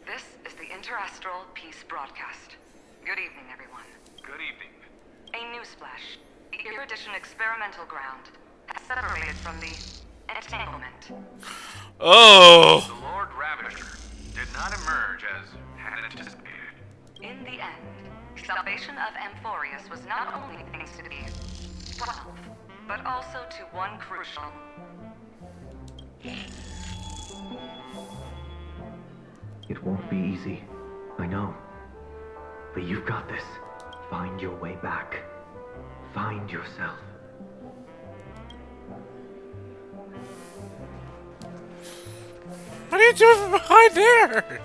This is the Interastral Peace Broadcast. Good evening, everyone. Good evening. A newsflash. The Erudition Experimental Ground has separated from the entanglement. Oh! The Lord Ravager did not emerge as had anticipated. In the end, salvation of Amphorius was not only thanks to the 12, but also to one crucial. It won't be easy, I know. But you've got this. Find your way back. Find yourself. What are you doing from behind there?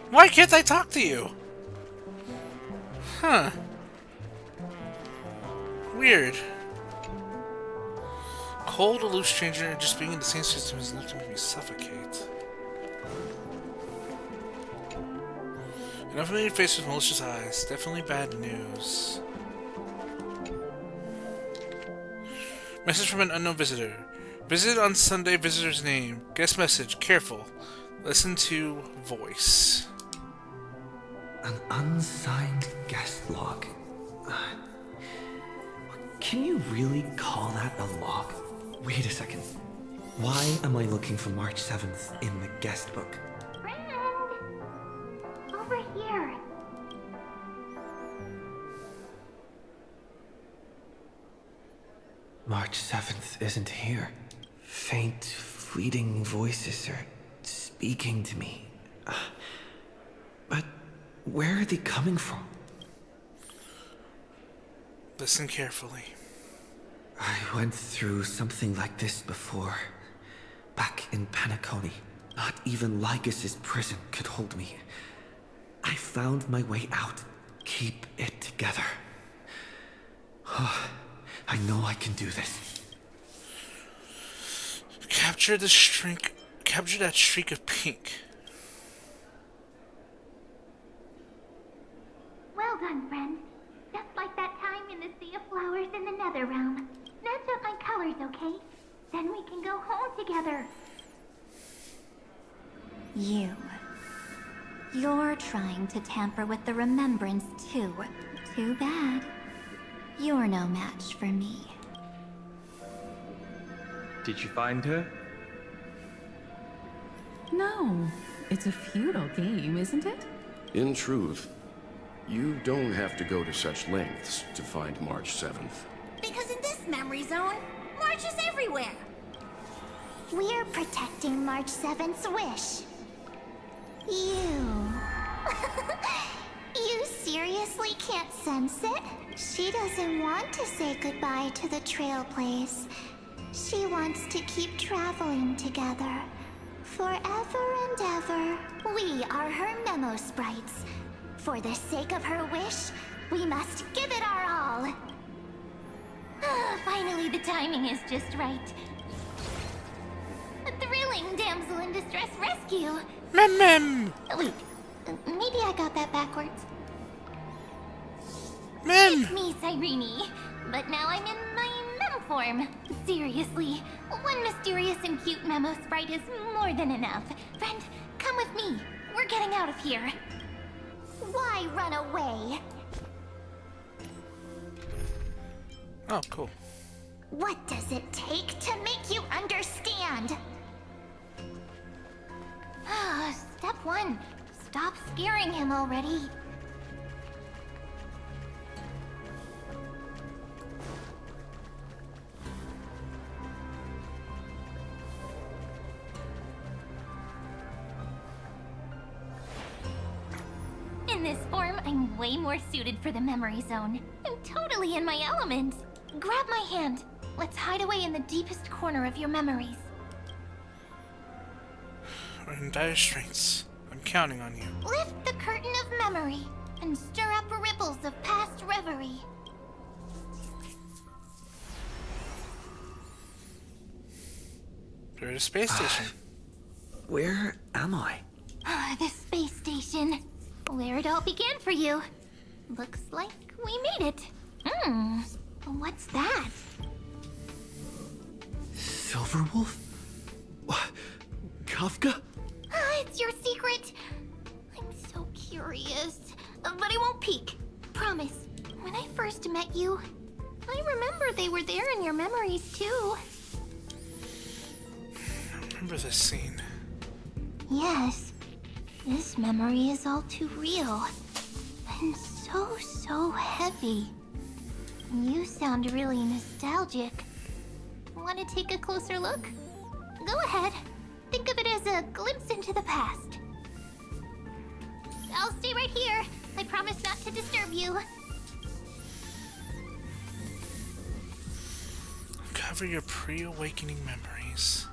Why can't I talk to you? Huh. Weird. Cold, a loose stranger, and just being in the same system is enough to make me suffocate. An unfamiliar face with malicious eyes. Definitely bad news. Message from an unknown visitor. Visit on Sunday, visitor's name. Guest message, careful. Listen to voice. An unsigned guest log. Can you really call that a log? Wait a second. Why am I looking for March 7th in the guest book? Friend! Over here. March 7th isn't here. Faint, fleeting voices are speaking to me. But where are they coming from? Listen carefully. I went through something like this before. Back in Panaconi. Not even Lycus's prison could hold me. I found my way out. Keep it together. I know I can do this. Capture that streak of pink. Well done, friend. Just like that time in the Sea of Flowers in the Nether Realm. Match up my colors, okay? Then we can go home together. You're trying to tamper with the remembrance too. Too bad. You're no match for me. Did you find her? No. It's a futile game, isn't it? In truth, you don't have to go to such lengths to find March 7th. Because in this memory zone, March is everywhere. We're protecting March 7th's wish. You... You seriously can't sense it? She doesn't want to say goodbye to the Trailblaze. She wants to keep traveling together. Forever and ever. We are her memo sprites. For the sake of her wish, we must give it our all. Finally, the timing is just right. A thrilling damsel in distress rescue. Mem. Wait, maybe I got that backwards. Mem. It's me, Cyrene. But now I'm in my mem form. Seriously, one mysterious and cute memo sprite is more than enough. Friend, come with me. We're getting out of here. Why run away? Oh, cool. What does it take to make you understand? Step 1. scaring him already. In this form, I'm way more suited for the memory zone. I'm totally in my element. Grab my hand. Let's hide away in the deepest corner of your memories. We're in dire straits. I'm counting on you. Lift the curtain of memory and stir up ripples of past reverie. We're at a space station. Where am I? The space station. Where it all began for you. Looks like we made it. What's that? Silverwolf? What? Kafka? It's your secret. I'm so curious. But I won't peek. Promise. When I first met you, I remember they were there in your memories too. I remember this scene. Yes. This memory is all too real. And so heavy. You sound really nostalgic. Want to take a closer look? Go ahead. Think of it as a glimpse into the past. I'll stay right here. I promise not to disturb you. Cover your pre-awakening memories.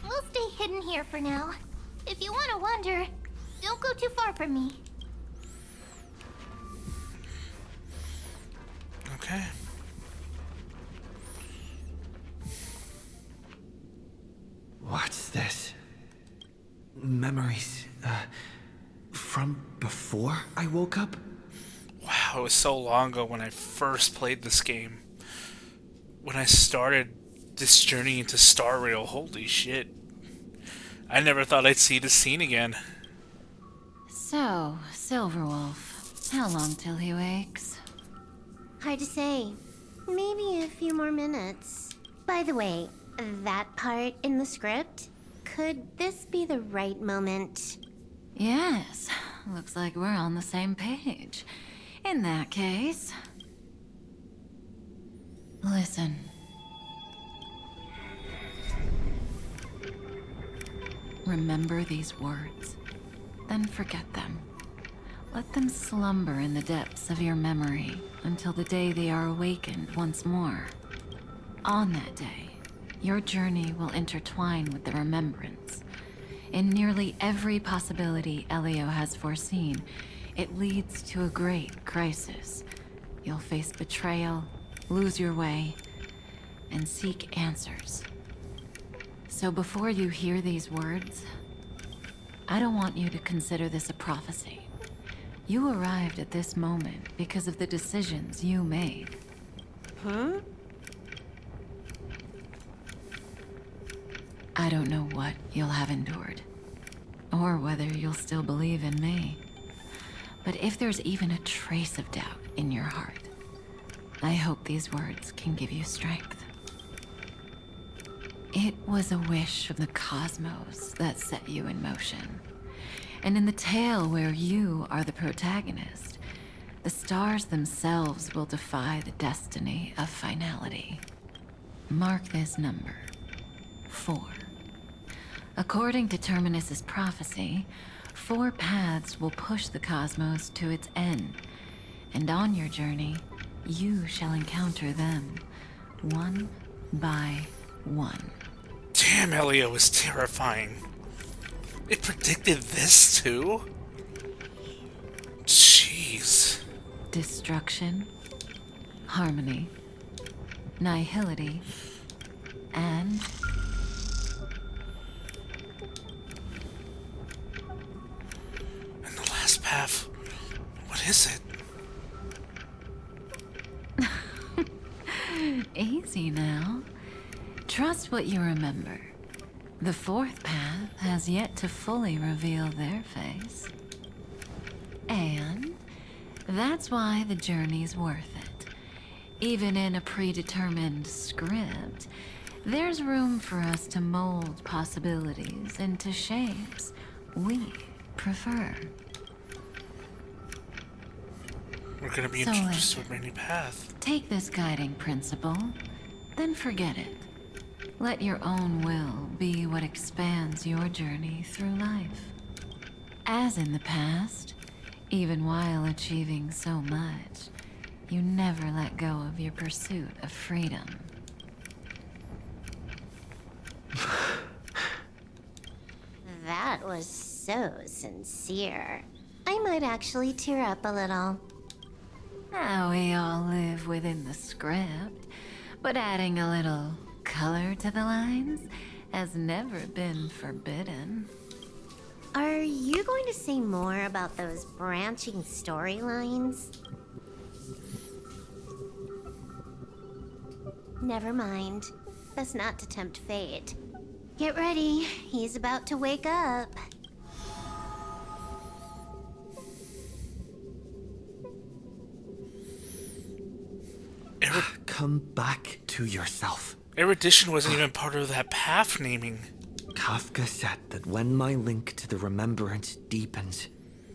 We'll stay hidden here for now. If you want to wander, don't go too far from me. Okay. What's this? Memories, from before I woke up? Wow, it was so long ago when I first played this game. When I started this journey into Star Rail, holy shit. I never thought I'd see this scene again. So, Silverwolf, how long till he wakes? Hard to say. Maybe a few more minutes. By the way, that part in the script, could this be the right moment? Yes, looks like we're on the same page. In that case... Listen. Remember these words, then forget them. Let them slumber in the depths of your memory until the day they are awakened once more. On that day, your journey will intertwine with the remembrance. In nearly every possibility Elio has foreseen, it leads to a great crisis. You'll face betrayal, lose your way, and seek answers. So before you hear these words, I don't want you to consider this a prophecy. You arrived at this moment because of the decisions you made. Huh? I don't know what you'll have endured, or whether you'll still believe in me. But if there's even a trace of doubt in your heart, I hope these words can give you strength. It was a wish of the cosmos that set you in motion. And in the tale where you are the protagonist, the stars themselves will defy the destiny of finality. Mark this number, 4. According to Terminus's prophecy, 4 paths will push the cosmos to its end, and on your journey, you shall encounter them, one by one. Damn, Elio was terrifying. It predicted this too? Jeez. Destruction, harmony, nihility, and... And the last path, what is it? Easy now. Trust what you remember. The 4th path has yet to fully reveal their face. And that's why the journey's worth it. Even in a predetermined script, there's room for us to mold possibilities into shapes we prefer. We're gonna be So, introduced to a brand new path. Take this guiding principle, then forget it. Let your own will be what expands your journey through life. As in the past, even while achieving so much, you never let go of your pursuit of freedom. That was so sincere. I might actually tear up a little. Now we all live within the script, but adding a little color to the lines has never been forbidden. Are you going to say more about those branching storylines? Never mind. Best not to tempt fate. Get ready. He's about to wake up. Come back to yourself. Erudition wasn't even part of that path naming. Kafka said that when my link to the remembrance deepens,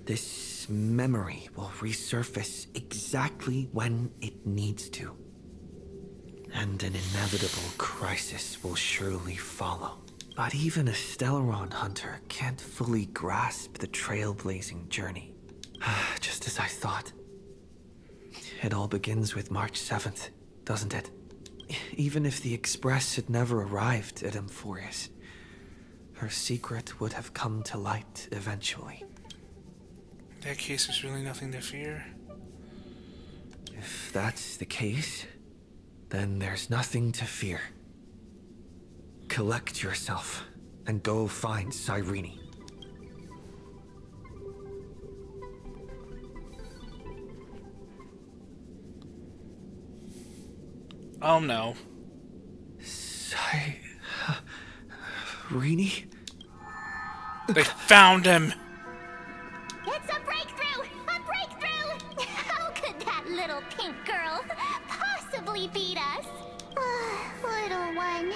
this memory will resurface exactly when it needs to. And an inevitable crisis will surely follow. But even a Stellaron hunter can't fully grasp the trailblazing journey. Just as I thought. It all begins with March 7th, doesn't it? Even if the Express had never arrived at Amphorius, her secret would have come to light eventually. In that case, there's really nothing to fear. If that's the case, then there's nothing to fear. Collect yourself and go find Cyrene. Oh no. Cyrene? They found him! It's a breakthrough! A breakthrough! How could that little pink girl possibly beat us? Little one,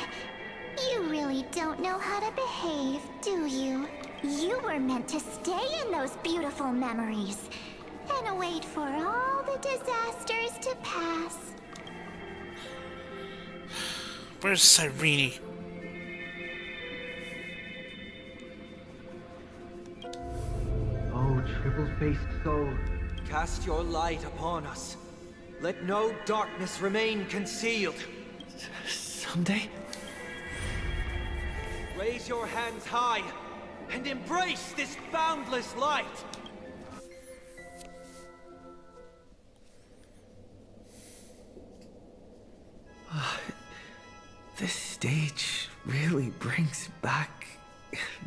you really don't know how to behave, do you? You were meant to stay in those beautiful memories and wait for all the disasters to pass. Where's Cyrene? Oh, triple-faced soul. Cast your light upon us. Let no darkness remain concealed. Someday? Raise your hands high and embrace this boundless light. This stage really brings back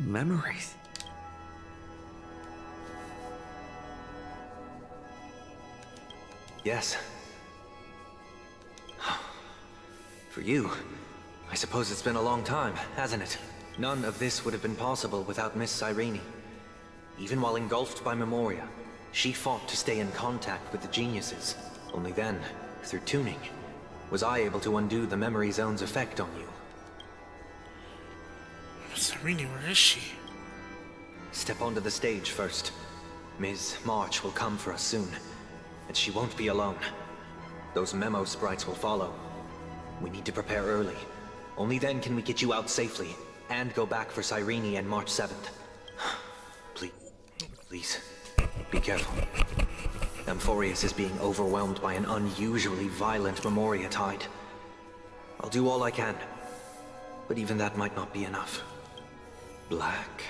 memories. Yes. For you, I suppose it's been a long time, hasn't it? None of this would have been possible without Miss Cyrene. Even while engulfed by Memoria, she fought to stay in contact with the geniuses. Only then, through tuning, was I able to undo the memory zone's effect on you. Cyrene, where is she? Step onto the stage first. Ms. March will come for us soon, and she won't be alone. Those memo sprites will follow. We need to prepare early. Only then can we get you out safely, and go back for Cyrene and March 7th. Please, be careful. Amphorius is being overwhelmed by an unusually violent Memoria tide. I'll do all I can, but even that might not be enough. Black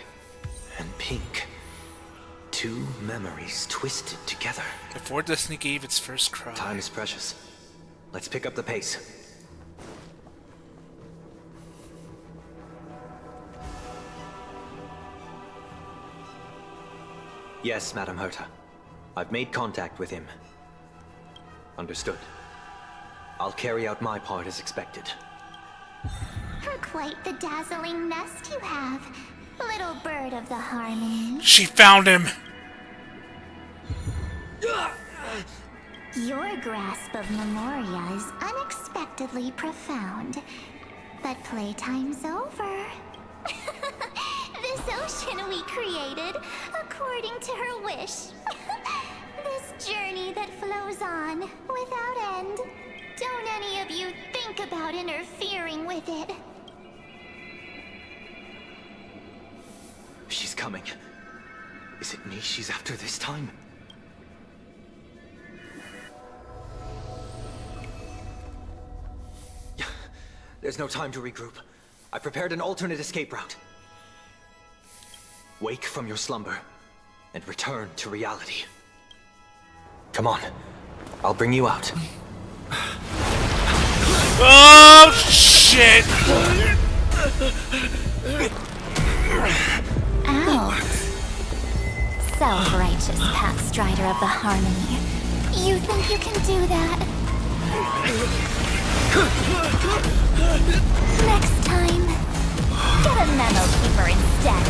and pink. Two memories twisted together. Before Destiny gave its first cry. Time is precious. Let's pick up the pace. Yes, Madam Herta. I've made contact with him. Understood. I'll carry out my part as expected. Quite the dazzling nest you have, little bird of the harmony. She found him! Your grasp of Memoria is unexpectedly profound. But playtime's over. This ocean we created, according to her wish. This journey that flows on without end. Don't any of you think about interfering with it. She's coming. Is it me she's after this time? There's no time to regroup. I prepared an alternate escape route. Wake from your slumber and return to reality. Come on. I'll bring you out. Oh, shit! Out. Self-righteous pathstrider of the Harmony. You think you can do that? Next time, get a memo keeper instead.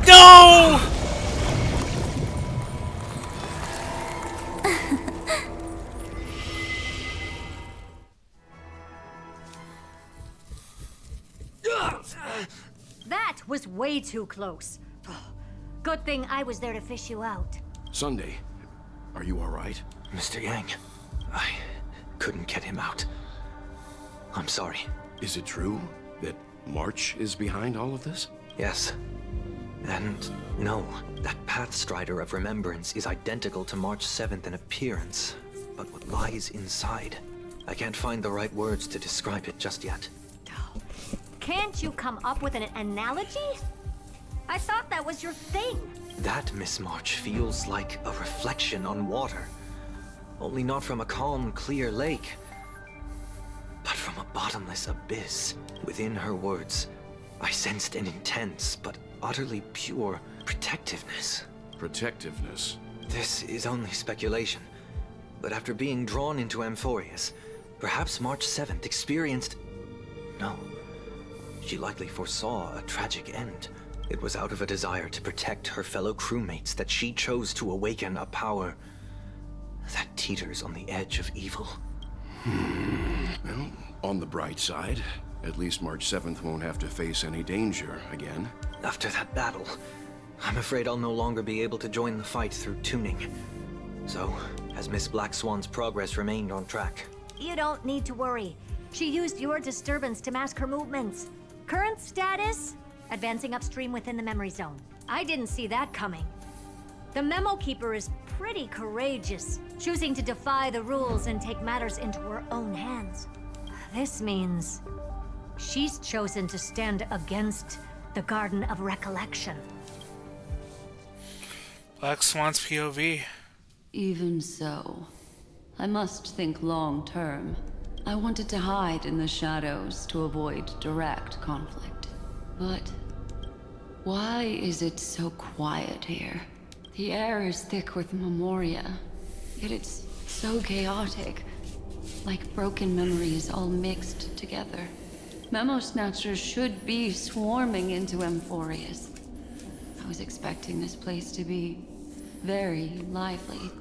No! That was way too close. Good thing I was there to fish you out. Sunday, are you all right? Mr. Yang, I couldn't get him out. I'm sorry. Is it true that March is behind all of this? Yes. And no, that Pathstrider of Remembrance is identical to March 7th in appearance. But what lies inside? I can't find the right words to describe it just yet. Can't you come up with an analogy? I thought that was your thing. That, Miss March, feels like a reflection on water. Only not from a calm, clear lake, but from a bottomless abyss. Within her words, I sensed an intense but utterly pure protectiveness. Protectiveness? This is only speculation, but after being drawn into Amphorius, perhaps March 7th experienced... No. She likely foresaw a tragic end. It was out of a desire to protect her fellow crewmates that she chose to awaken a power that teeters on the edge of evil. Well, on the bright side, at least March 7th won't have to face any danger again. After that battle, I'm afraid I'll no longer be able to join the fight through tuning. So, has Miss Black Swan's progress remained on track? You don't need to worry. She used your disturbance to mask her movements. Current status? Advancing upstream within the memory zone. I didn't see that coming. The Memo Keeper is pretty courageous, choosing to defy the rules and take matters into her own hands. This means she's chosen to stand against the Garden of Recollection. Black Swan's POV. Even so, I must think long term. I wanted to hide in the shadows to avoid direct conflict. But why is it so quiet here? The air is thick with memoria, yet it's so chaotic, like broken memories all mixed together. Memo Snatchers should be swarming into Amphorius. I was expecting this place to be very lively.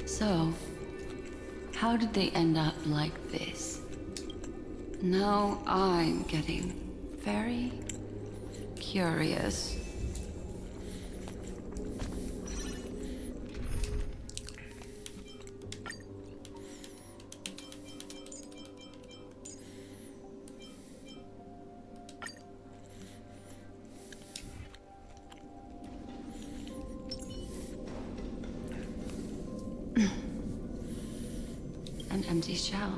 So, how did they end up like this? Now I'm getting very curious. An empty shell.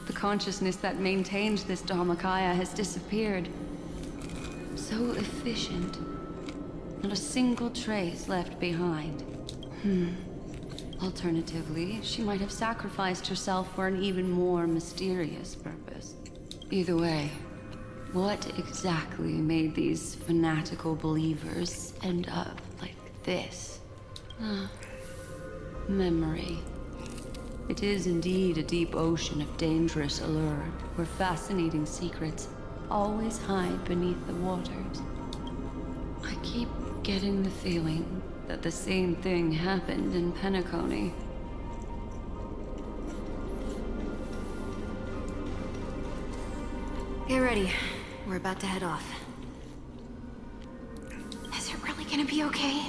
The consciousness that maintained this Dharmakaya has disappeared. So efficient. Not a single trace left behind. Alternatively, she might have sacrificed herself for an even more mysterious purpose. Either way, what exactly made these fanatical believers end up like this? Memory. It is indeed a deep ocean of dangerous allure, where fascinating secrets always hide beneath the waters. I keep getting the feeling that the same thing happened in Penacony. Get ready. We're about to head off. gonna be okay?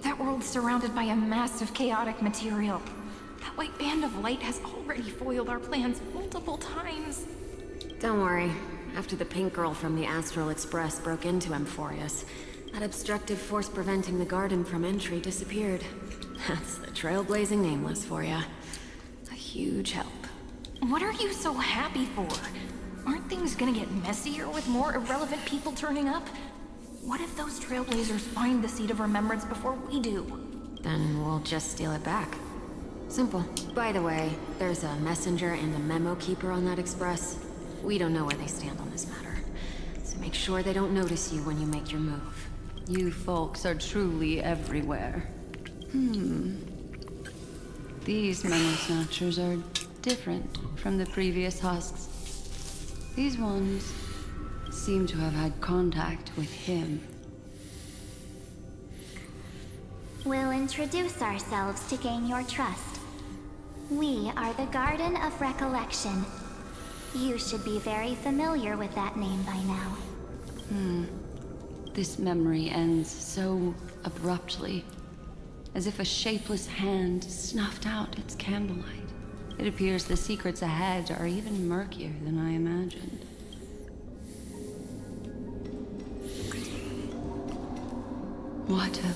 That world's surrounded by a massive chaotic material. That white band of light has already foiled our plans multiple times. Don't worry. After the pink girl from the Astral Express broke into Amphorius, that obstructive force preventing the garden from entry disappeared. That's the trailblazing nameless for ya. A huge help. What are you so happy for? Aren't things gonna get messier with more irrelevant people turning up? What if those trailblazers find the Seed of Remembrance before we do? Then we'll just steal it back. Simple. By the way, there's a messenger and a memo keeper on that express. We don't know where they stand on this matter. So make sure they don't notice you when you make your move. You folks are truly everywhere. These memo snatchers are different from the previous husks. These ones seem to have had contact with him. We'll introduce ourselves to gain your trust. We are the Garden of Recollection. You should be very familiar with that name by now. This memory ends so abruptly, as if a shapeless hand snuffed out its candlelight. It appears the secrets ahead are even murkier than I imagined. What a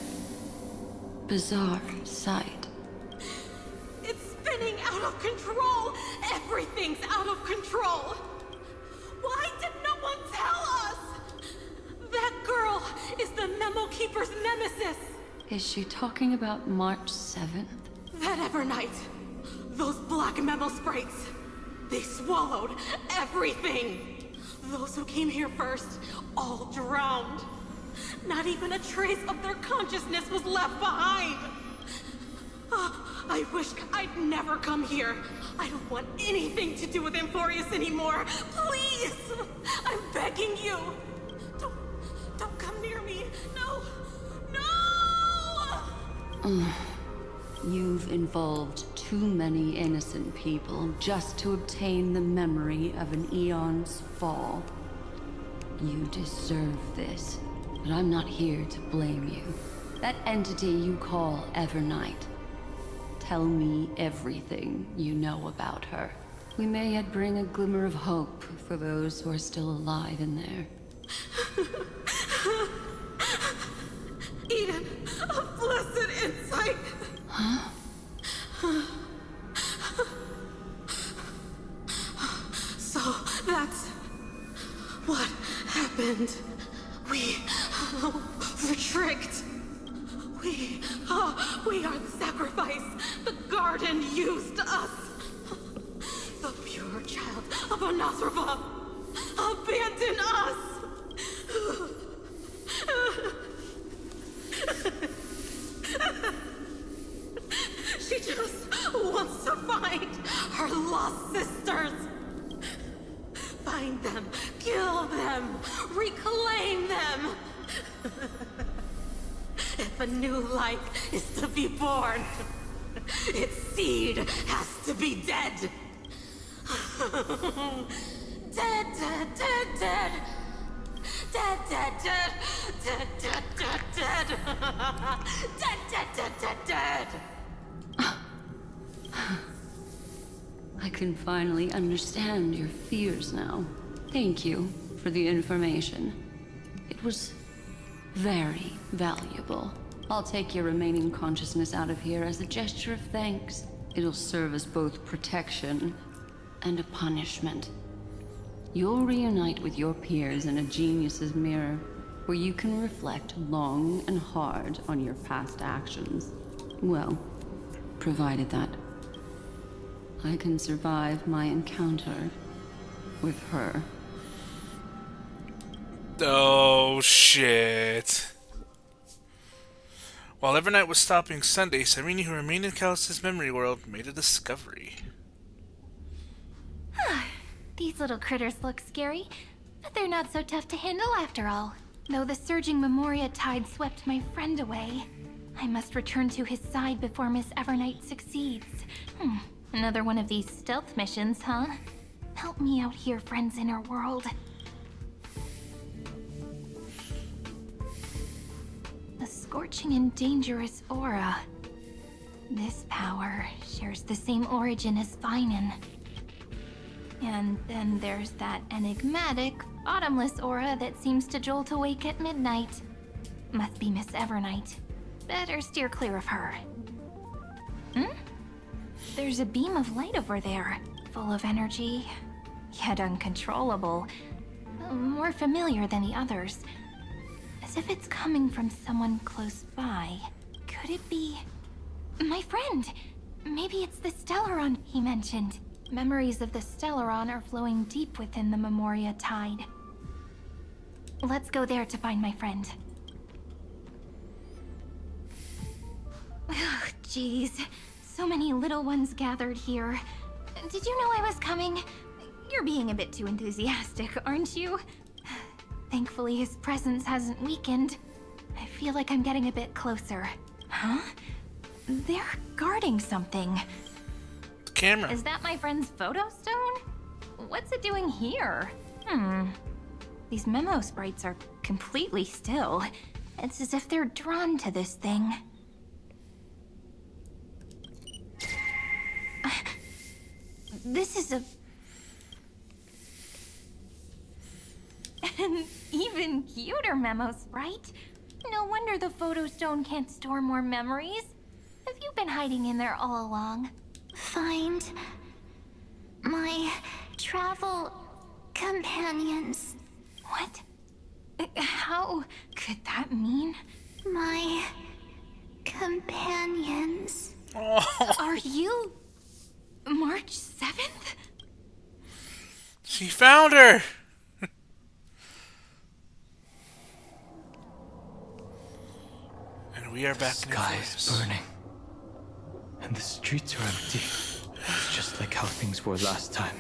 bizarre sight. It's spinning out of control! Everything's out of control! Why did no one tell us? That girl is the Memo Keeper's nemesis! Is she talking about March 7th? That Evernight, those black memo sprites, they swallowed everything! Those who came here first, all drowned. Not even a trace of their consciousness was left behind! I wish I'd never come here. I don't want anything to do with Amphorius anymore. Please! I'm begging you! Don't come near me! No! No! You've involved too many innocent people just to obtain the memory of an eon's fall. You deserve this, but I'm not here to blame you. That entity you call Evernight. Tell me everything you know about her. We may yet bring a glimmer of hope for those who are still alive in there. Eden, a blessed insight! Huh? So, that's what happened. We were tricked. We are the sacrifice. The garden used us. The pure child of Anasrava abandoned us. She just wants to find her lost sisters. Find them, kill them, reclaim them. If a new life is to be born, its seed has to be dead. Dead, dead, dead, dead. Dead, dead, dead, dead, dead, dead, dead. Dead, dead, dead, dead, dead. I can finally understand your fears now. Thank you for the information. It was very valuable. I'll take your remaining consciousness out of here as a gesture of thanks. It'll serve as both protection and a punishment. You'll reunite with your peers in a genius's mirror, where you can reflect long and hard on your past actions. Well, provided that I can survive my encounter with her. Oh, shit. While Evernight was stopping Sunday, Cyrene, who remained in Callus's memory world, made a discovery. These little critters look scary, but they're not so tough to handle after all. Though the surging Memoria tide swept my friend away, I must return to his side before Miss Evernight succeeds. Another one of these stealth missions, huh? Help me out here, friends inner world. The scorching and dangerous aura. This power shares the same origin as Finan. And then there's that enigmatic, bottomless aura that seems to jolt awake at midnight. Must be Miss Evernight. Better steer clear of her. There's a beam of light over there, full of energy, yet uncontrollable. More familiar than the others. As if it's coming from someone close by. Could it be... my friend? Maybe it's the Stellaron he mentioned. Memories of the Stellaron are flowing deep within the Memoria tide. Let's go there to find my friend. Jeez, so many little ones gathered here. Did you know I was coming? You're being a bit too enthusiastic, aren't you? Thankfully, his presence hasn't weakened. I feel like I'm getting a bit closer. Huh? They're guarding something. Camera. Is that my friend's photo stone? What's it doing here? These memo sprites are completely still. It's as if they're drawn to this thing. This is an even cuter memo sprite. No wonder the photo stone can't store more memories. Have you been hiding in there all along? Find my travel companions. What? How could that mean? My companions. Are you March 7th? She found her! And we are back in the sky is burning. And the streets are empty. It's just like how things were last time.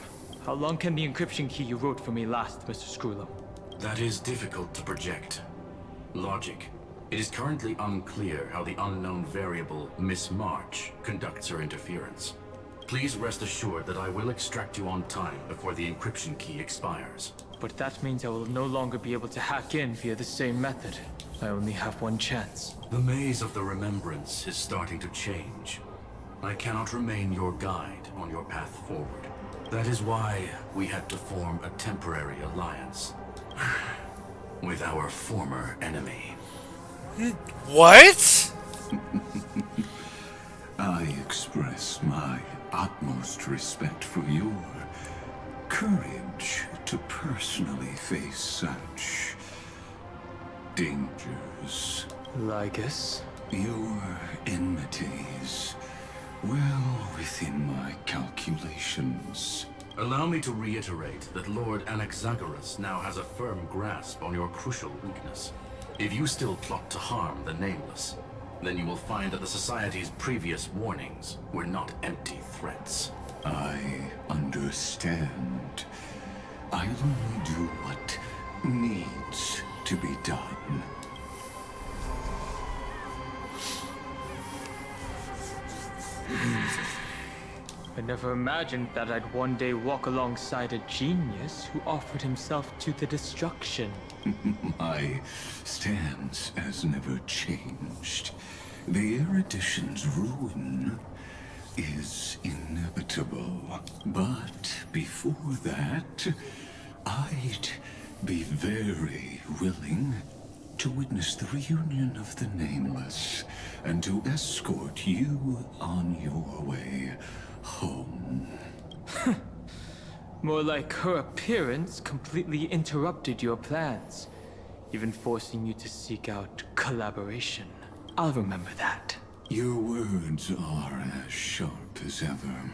How long can the encryption key you wrote for me last, Mr. Screwlum? That is difficult to project. Logic. It is currently unclear how the unknown variable, Miss March, conducts her interference. Please rest assured that I will extract you on time before the encryption key expires. But that means I will no longer be able to hack in via the same method. I only have one chance. The maze of the remembrance is starting to change. I cannot remain your guide on your path forward. That is why we had to form a temporary alliance with our former enemy. What? I express my utmost respect for your courage to personally face such dangers. Lygus? Your enmities, well within my calculations. Allow me to reiterate that Lord Anaxagoras now has a firm grasp on your crucial weakness. If you still plot to harm the Nameless, then you will find that the Society's previous warnings were not empty threats. I understand. I'll only do what needs to be done. I never imagined that I'd one day walk alongside a genius who offered himself to the destruction. My stance has never changed. The erudition's ruin is inevitable. But before that, I'd be very willing to witness the reunion of the Nameless and to escort you on your way home. More like her appearance completely interrupted your plans, even forcing you to seek out collaboration. I'll remember that. Your words are as sharp as ever.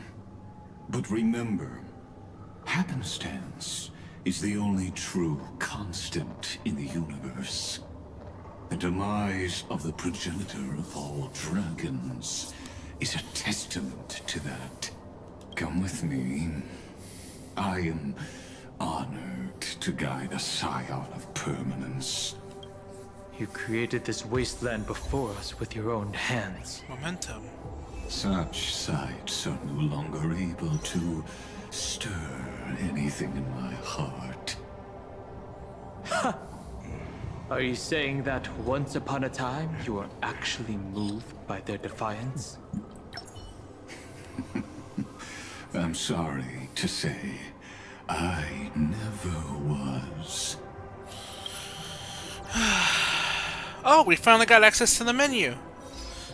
But remember, happenstance is the only true constant in the universe. The demise of the progenitor of all dragons is a testament to that. Come with me. I am honored to guide a scion of permanence. You created this wasteland before us with your own hands. Momentum. Such sights are no longer able to stir anything in my heart. Ha! Are you saying that once upon a time you were actually moved by their defiance? I'm sorry to say, I never was. Oh, we finally got access to the menu.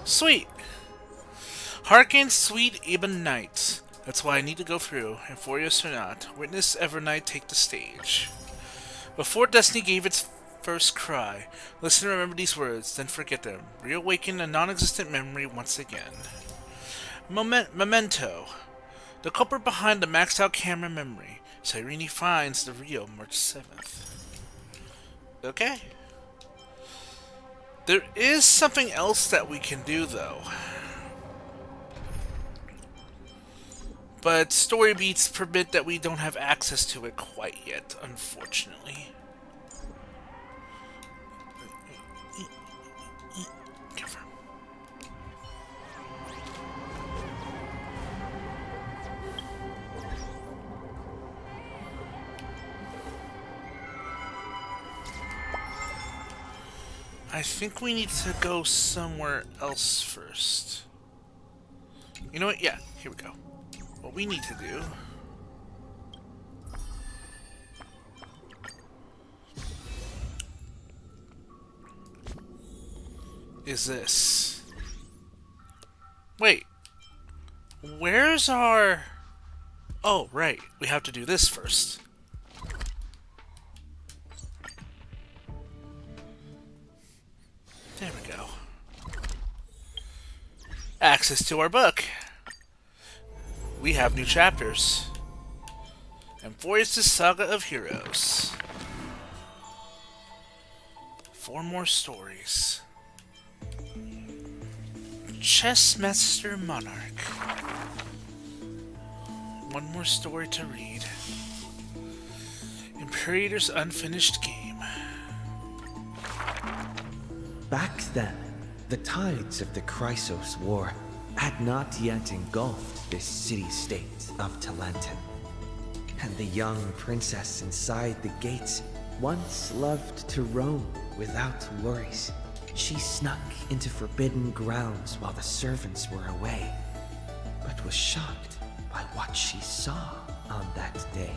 Sweet. Hearken, sweet Eben Night. That's why I need to go through, and Furious or not, witness Evernight take the stage. Before Destiny gave its first cry, listen and remember these words, then forget them. Reawaken a non-existent memory once again. Memento. The culprit behind the maxed out camera memory. Cyrene finds the Rio March 7th. Okay. There is something else that we can do, though. But story beats permit that we don't have access to it quite yet, unfortunately. I think we need to go somewhere else first. You know what? Yeah, here we go. What we need to do is this. Wait. Where's our... Oh, right. We have to do this first. There we go. Access to our book. We have new chapters. Amphorius' Saga of Heroes. 4 more stories. Chessmaster Monarch. 1 more story to read. Imperator's Unfinished Game. Back then, the tides of the Chrysos War had not yet engulfed this city-state of Talenton. And the young princess inside the gates once loved to roam without worries. She snuck into forbidden grounds while the servants were away, but was shocked by what she saw on that day.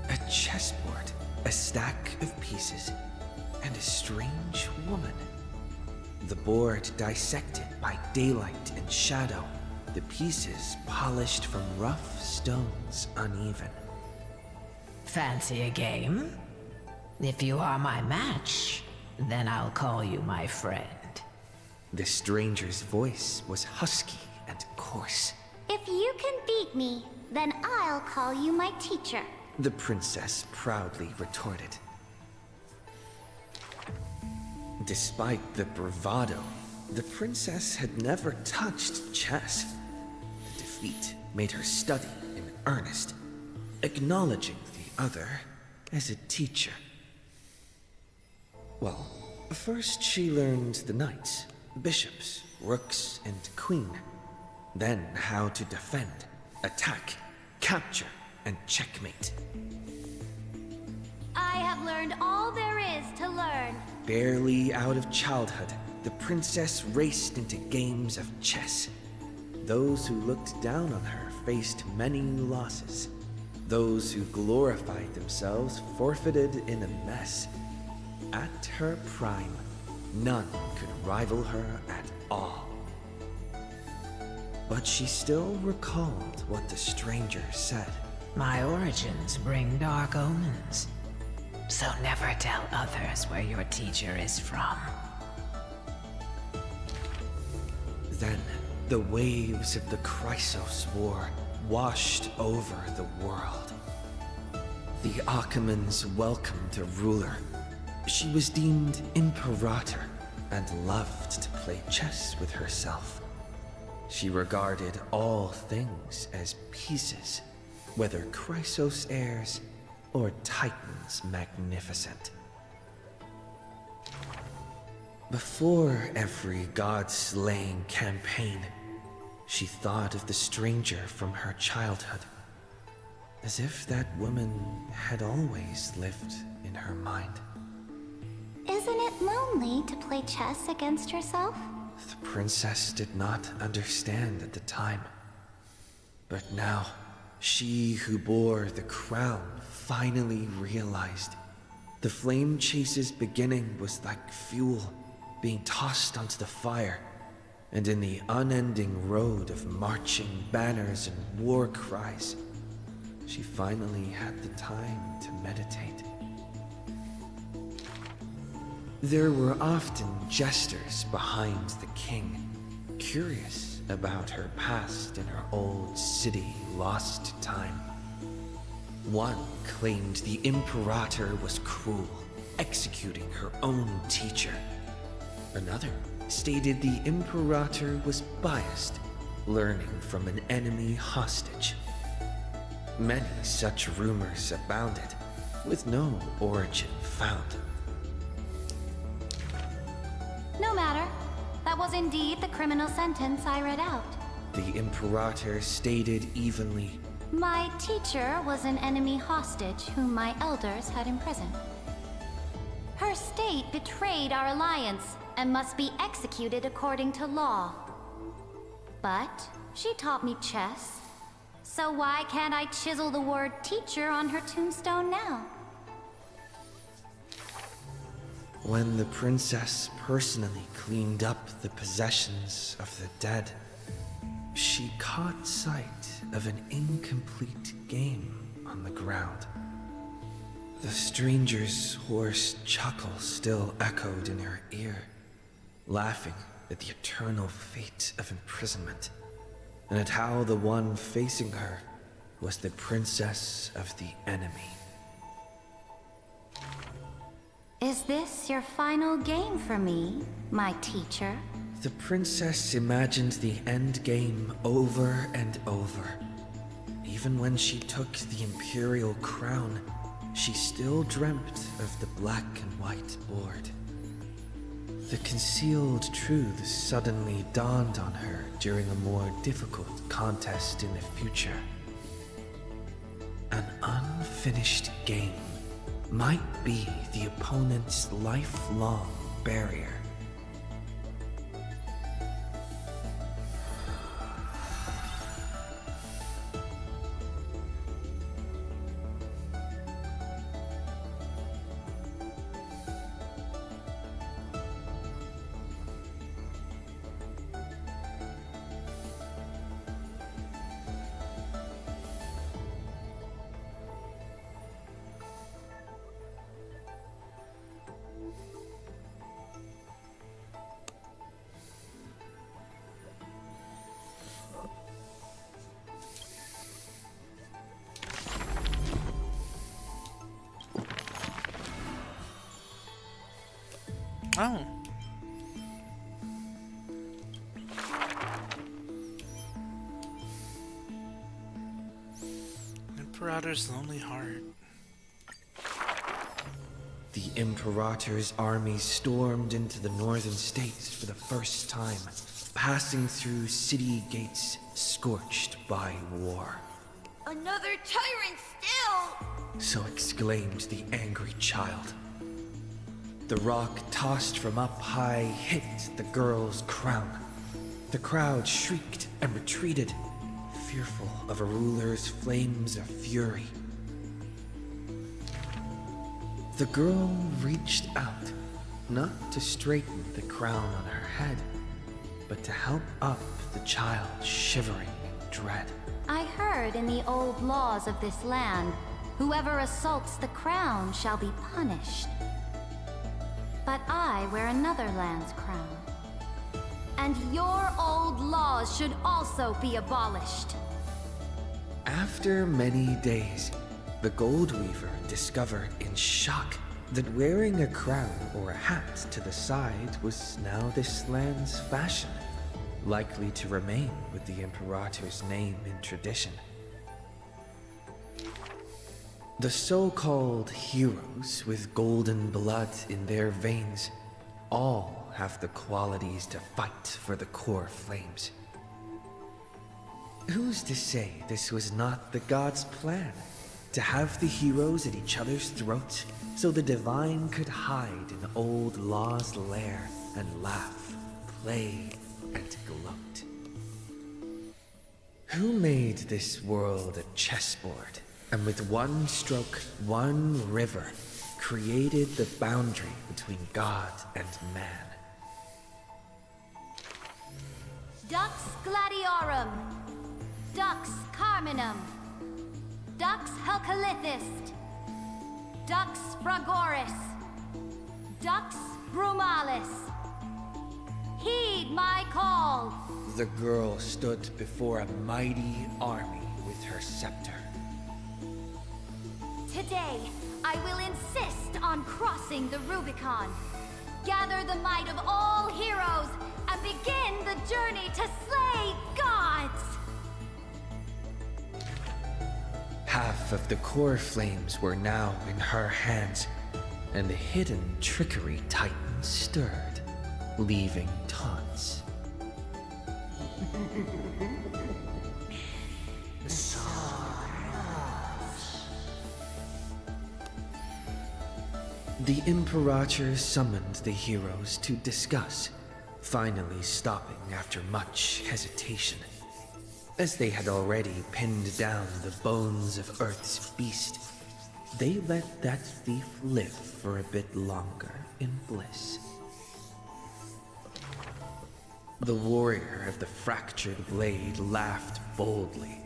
A chessboard, a stack of pieces, and a strange woman. The board dissected by daylight and shadow, the pieces polished from rough stones uneven. Fancy a game? If you are my match, then I'll call you my friend. The stranger's voice was husky and coarse. If you can beat me, then I'll call you my teacher. The princess proudly retorted. Despite the bravado, the princess had never touched chess. The defeat made her study in earnest, acknowledging the other as a teacher. Well, first she learned the knights, bishops, rooks, and queen. Then how to defend, attack, capture, and checkmate. I have learned all there is to learn. Barely out of childhood, the princess raced into games of chess. Those who looked down on her faced many losses. Those who glorified themselves forfeited in a mess. At her prime, none could rival her at all. But she still recalled what the stranger said. My origins bring dark omens. So never tell others where your teacher is from. Then, the waves of the Chrysos War washed over the world. The Achaemons welcomed a ruler. She was deemed Imperator and loved to play chess with herself. She regarded all things as pieces, whether Chrysos heirs or Titans magnificent. Before every god-slaying campaign, she thought of the stranger from her childhood. as if that woman had always lived in her mind. Isn't it lonely to play chess against yourself? The princess did not understand at the time. But now, she who bore the crown finally realized. The flame chase's beginning was like fuel being tossed onto the fire, and in the unending road of marching banners and war cries, she finally had the time to meditate. There were often jesters behind the king, curious about her past in her old city lost to time. One claimed the Imperator was cruel, executing her own teacher. Another stated the Imperator was biased, learning from an enemy hostage. Many such rumors abounded, with no origin found. No matter. That was indeed the criminal sentence I read out. The Imperator stated evenly, My teacher was an enemy hostage whom my elders had imprisoned. Her state betrayed our alliance and must be executed according to law. But she taught me chess, so why can't I chisel the word teacher on her tombstone now? when the princess personally cleaned up the possessions of the dead, she caught sight of an incomplete game on the ground. The stranger's hoarse chuckle still echoed in her ear, laughing at the eternal fate of imprisonment, and at how the one facing her was the princess of the enemy. Is this your final game for me, my teacher? The princess imagined the end game over and over. Even when she took the imperial crown, she still dreamt of the black and white board. The concealed truth suddenly dawned on her during a more difficult contest in the future. An unfinished game might be the opponent's lifelong barrier. Oh. Imperator's Lonely Heart. The Imperator's army stormed into the northern states for the first time, passing through city gates scorched by war. Another tyrant still! So exclaimed the angry child. The rock tossed from up high hit the girl's crown. The crowd shrieked and retreated, fearful of a ruler's flames of fury. The girl reached out, not to straighten the crown on her head, but to help up the child shivering in dread. I heard in the old laws of this land, whoever assaults the crown shall be punished. But I wear another land's crown. And your old laws should also be abolished. After many days, the Gold Weaver discovered in shock that wearing a crown or a hat to the side was now this land's fashion, likely to remain with the Imperator's name in tradition. The so-called heroes with golden blood in their veins all have the qualities to fight for the core flames. Who's to say this was not the gods' plan? To have the heroes at each other's throats so the divine could hide in old Law's lair and laugh, play, and gloat. Who made this world a chessboard and with one stroke, one river, created the boundary between God and man? Dux Gladiorum, Dux Carminum, Dux Helcalithist, Dux Fragoris, Dux Brumalis. Heed my call! The girl stood before a mighty army with her scepter. Today, I will insist on crossing the Rubicon. Gather the might of all heroes and begin the journey to slay gods! Half of the core flames were now in her hands, and the hidden trickery titan stirred, leaving taunts. The Imperator summoned the heroes to discuss, finally stopping after much hesitation. As they had already pinned down the bones of Earth's beast, they let that thief live for a bit longer in bliss. The warrior of the fractured blade laughed boldly.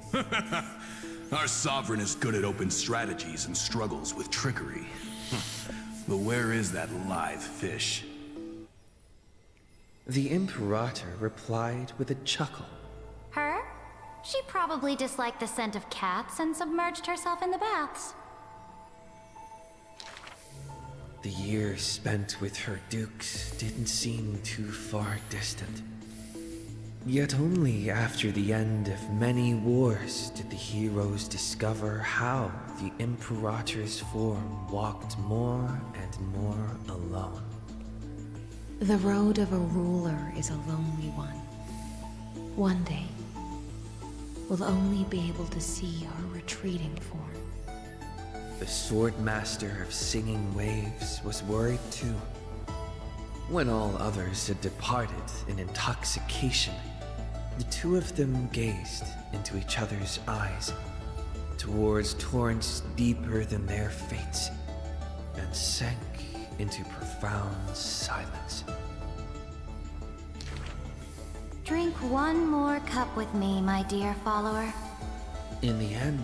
Our sovereign is good at open strategies and struggles with trickery. But where is that live fish? The Imperator replied with a chuckle. Her? She probably disliked the scent of cats and submerged herself in the baths. The years spent with her dukes didn't seem too far distant. Yet only after the end of many wars did the heroes discover how the Imperator's form walked more and more alone. The road of a ruler is a lonely one. One day, we'll only be able to see her retreating form. The Swordmaster of Singing Waves was worried too. When all others had departed in intoxication, the two of them gazed into each other's eyes, towards torrents deeper than their fates, and sank into profound silence. Drink one more cup with me, my dear follower. In the end,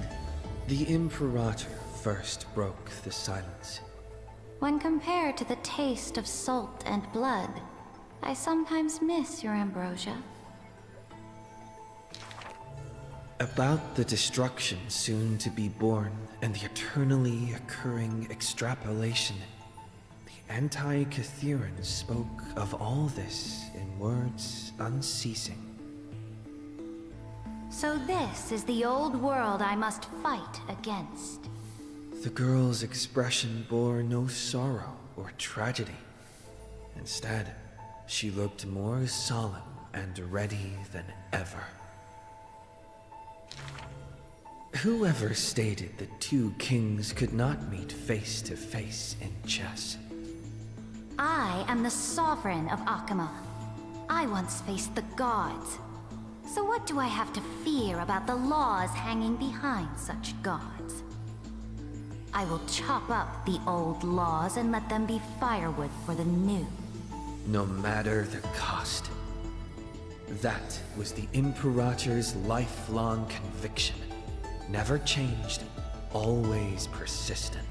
the Imperator first broke the silence. When compared to the taste of salt and blood, I sometimes miss your ambrosia. About the destruction soon to be born and the eternally occurring extrapolation, the Anti-Catherians spoke of all this in words unceasing. So this is the old world I must fight against. The girl's expression bore no sorrow or tragedy. Instead, she looked more solemn and ready than ever. Whoever stated that two kings could not meet face to face in chess? I am the sovereign of Akama. I once faced the gods. So what do I have to fear about the laws hanging behind such gods? I will chop up the old laws and let them be firewood for the new. No matter the cost. That was the Imperator's lifelong conviction. Never changed, always persistent.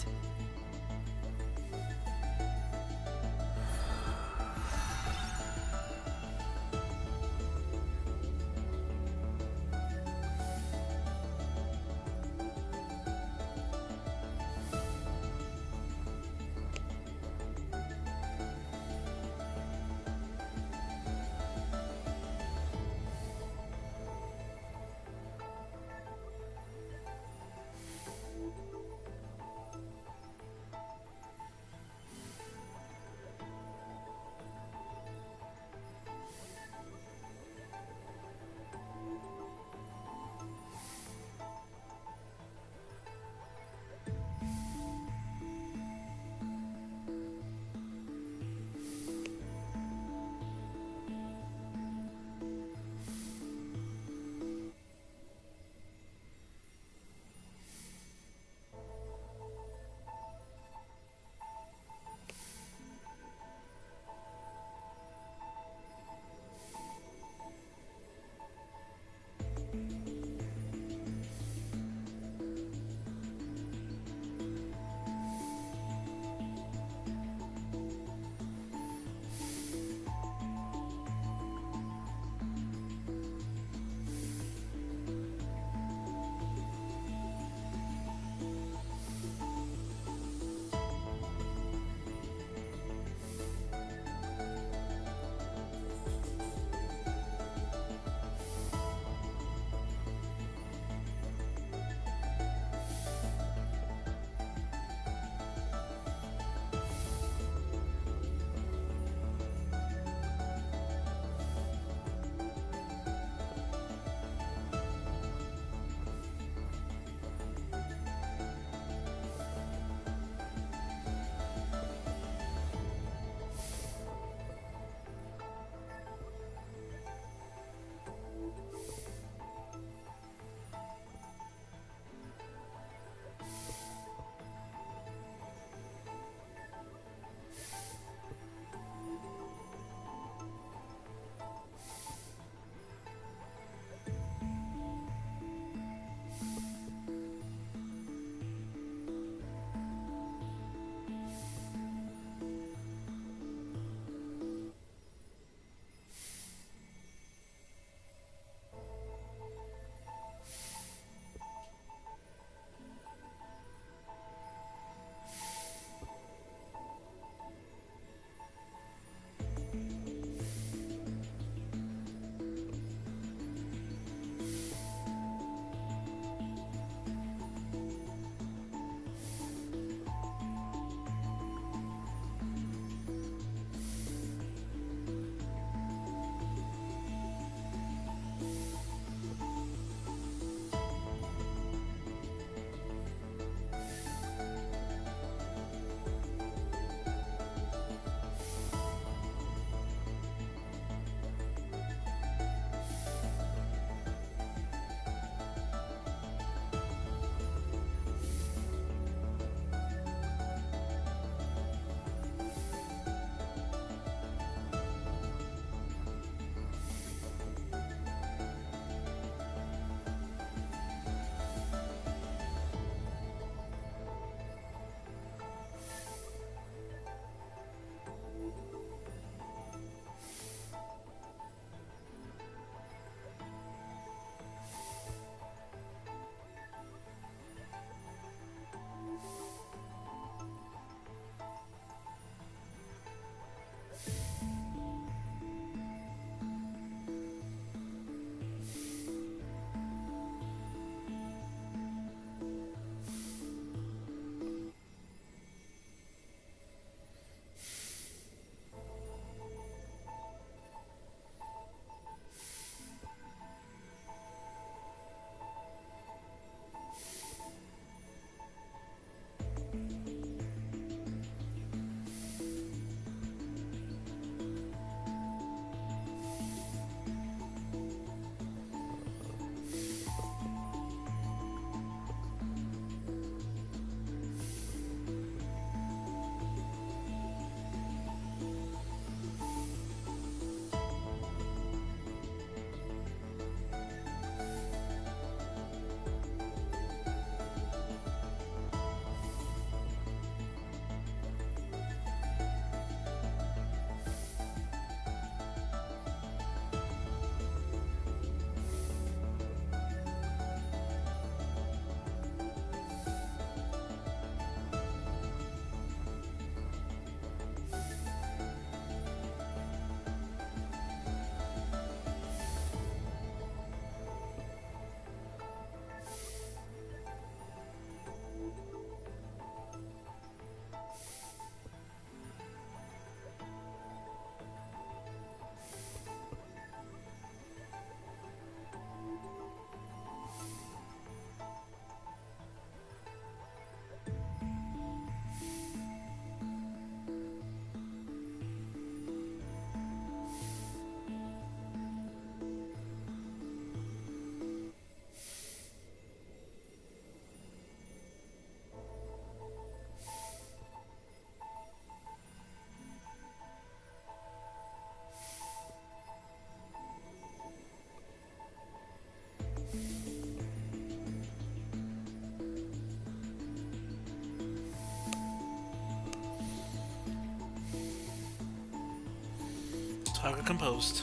I got composed.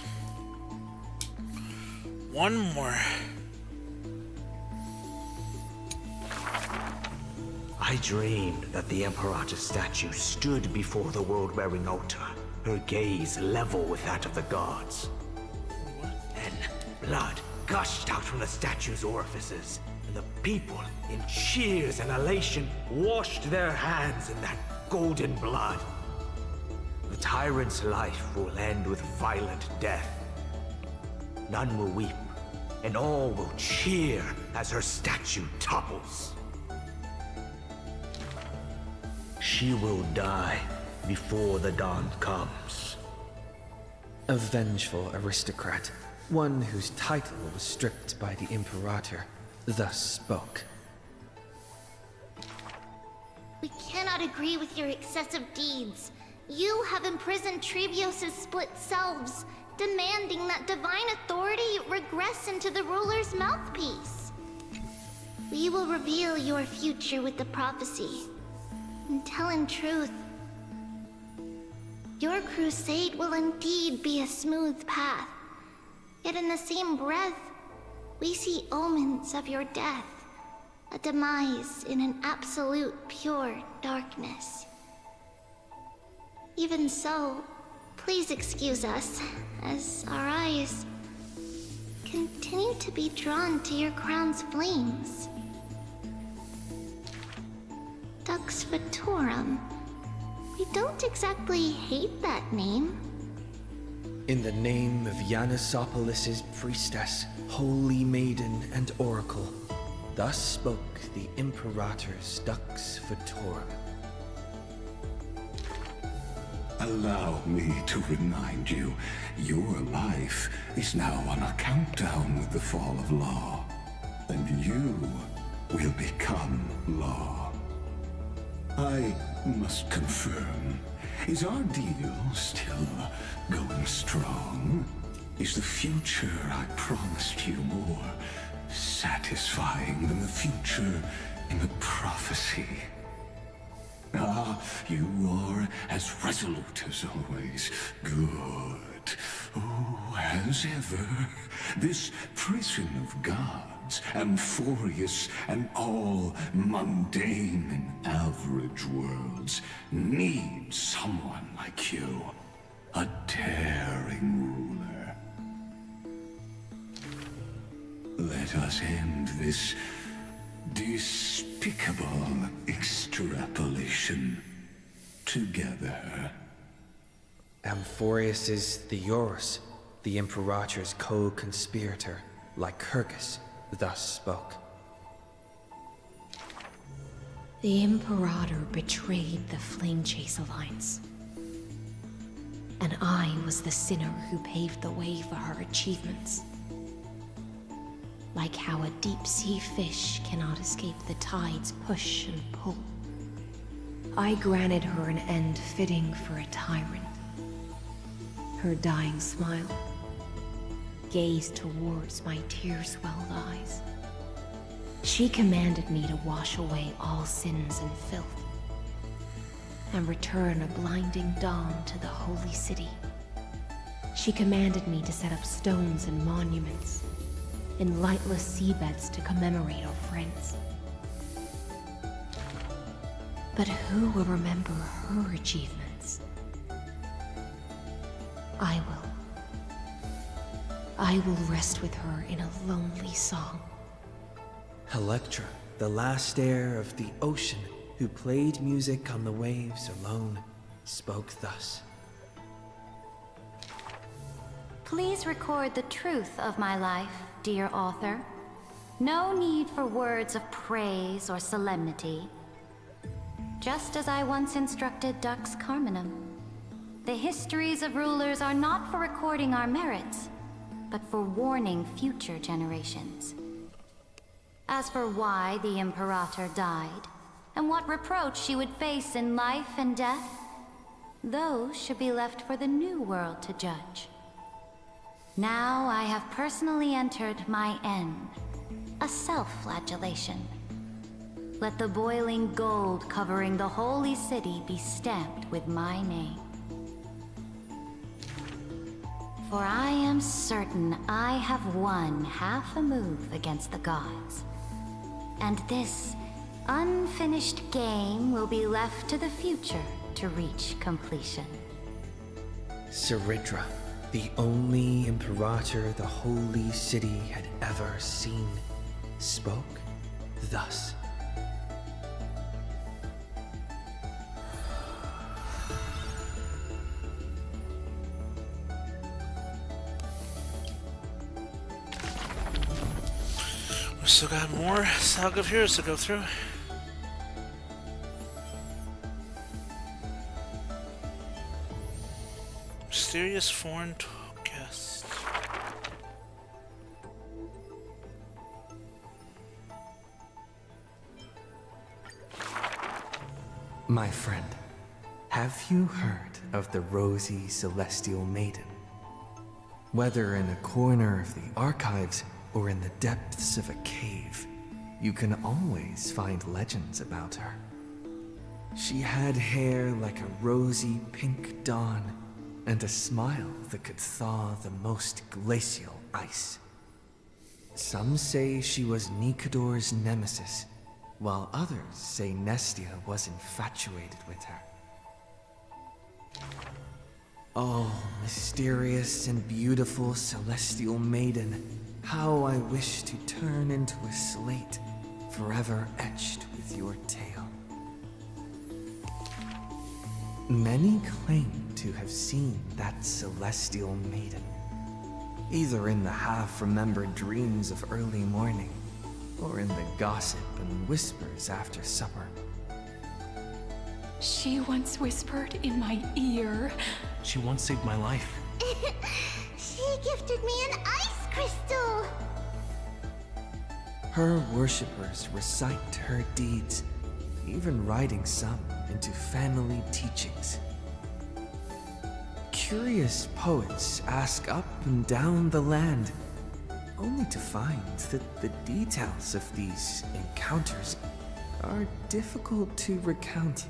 One more. I dreamed that the Imperator's statue stood before the world-wearing altar, her gaze level with that of the gods. Then, blood gushed out from the statue's orifices, and the people, in cheers and elation, washed their hands in that golden blood. The tyrant's life will end with violent death. None will weep, and all will cheer as her statue topples. She will die before the dawn comes. A vengeful aristocrat, one whose title was stripped by the Imperator, thus spoke. We cannot agree with your excessive deeds. You have imprisoned Trebios' split selves, demanding that divine authority regress into the ruler's mouthpiece. We will reveal your future with the prophecy. And tell in truth, your crusade will indeed be a smooth path. Yet in the same breath, we see omens of your death, a demise in an absolute pure darkness. Even so, please excuse us, as our eyes continue to be drawn to your crown's flames. Dux Vitorum. We don't exactly hate that name. In the name of Yanisopolis' priestess, holy maiden and oracle, thus spoke the Imperator's Dux Vitorum. Allow me to remind you, your life is now on a countdown with the fall of law, and you will become law. I must confirm, is our deal still going strong? Is the future I promised you more satisfying than the future in the prophecy? Ah, you are as resolute as always. Good. Oh, as ever, this prison of gods, Amphorius and all mundane and average worlds, need someone like you. A daring ruler. Let us end this despicable extrapolation together. Amphorius is Theoros, the Imperator's co-conspirator, Lycurgus, thus spoke. The Imperator betrayed the Flame Chase Alliance. And I was the sinner who paved the way for her achievements. Like how a deep-sea fish cannot escape the tide's push and pull. I granted her an end fitting for a tyrant. Her dying smile gazed towards my tear-swelled eyes. She commanded me to wash away all sins and filth, and return a blinding dawn to the holy city. She commanded me to set up stones and monuments, in lightless seabeds to commemorate our friends. But who will remember her achievements? I will. I will rest with her in a lonely song. Electra, the last heir of the ocean, who played music on the waves alone, spoke thus. Please record the truth of my life, dear author. No need for words of praise or solemnity. Just as I once instructed Dux Carminum, the histories of rulers are not for recording our merits, but for warning future generations. As for why the Imperator died, and what reproach she would face in life and death, those should be left for the new world to judge. Now I have personally entered my end, a self-flagellation. Let the boiling gold covering the holy city be stamped with my name. For I am certain I have won half a move against the gods. And this unfinished game will be left to the future to reach completion. Seridra, the only Imperator the Holy City had ever seen, spoke thus. We still got more Saga of Heroes to go through. Mysterious foreign guest. My friend, have you heard of the Rosy Celestial Maiden? Whether in a corner of the archives or in the depths of a cave, you can always find legends about her. She had hair like a rosy pink dawn, and a smile that could thaw the most glacial ice. Some say she was Nikador's nemesis, while others say Nestia was infatuated with her. Oh, mysterious and beautiful celestial maiden, how I wish to turn into a slate, forever etched with your tale. Many claim to have seen that celestial maiden, either in the half-remembered dreams of early morning, or in the gossip and whispers after supper. She once whispered in my ear. She once saved my life. She gifted me an ice crystal! Her worshippers recite her deeds, even writing some into family teachings. Curious poets ask up and down the land, only to find that the details of these encounters are difficult to recount,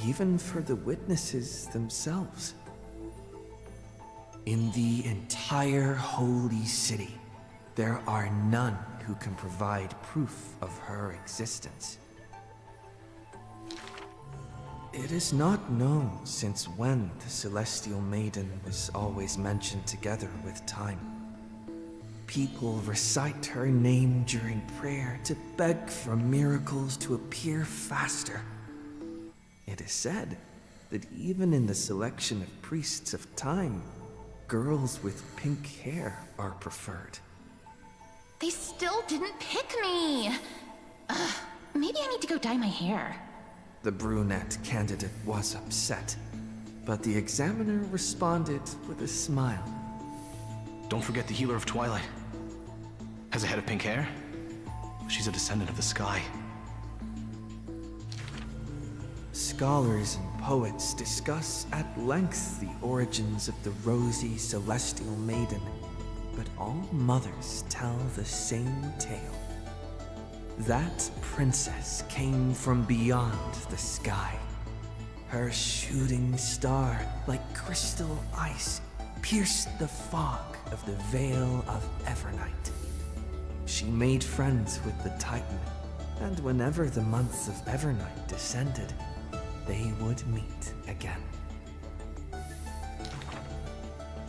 even for the witnesses themselves. In the entire Holy City, there are none who can provide proof of her existence. It is not known since when the Celestial Maiden was always mentioned together with time. People recite her name during prayer to beg for miracles to appear faster. It is said that even in the selection of priests of time, girls with pink hair are preferred. They still didn't pick me! Maybe I need to go dye my hair. The brunette candidate was upset, but the examiner responded with a smile. Don't forget the Healer of Twilight. Has a head of pink hair? She's a descendant of the sky. Scholars and poets discuss at length the origins of the Rosy Celestial Maiden, but all mothers tell the same tale. That princess came from beyond the sky. Her shooting star, like crystal ice, pierced the fog of the Veil of Evernight. She made friends with the Titan, and whenever the months of Evernight descended, they would meet again.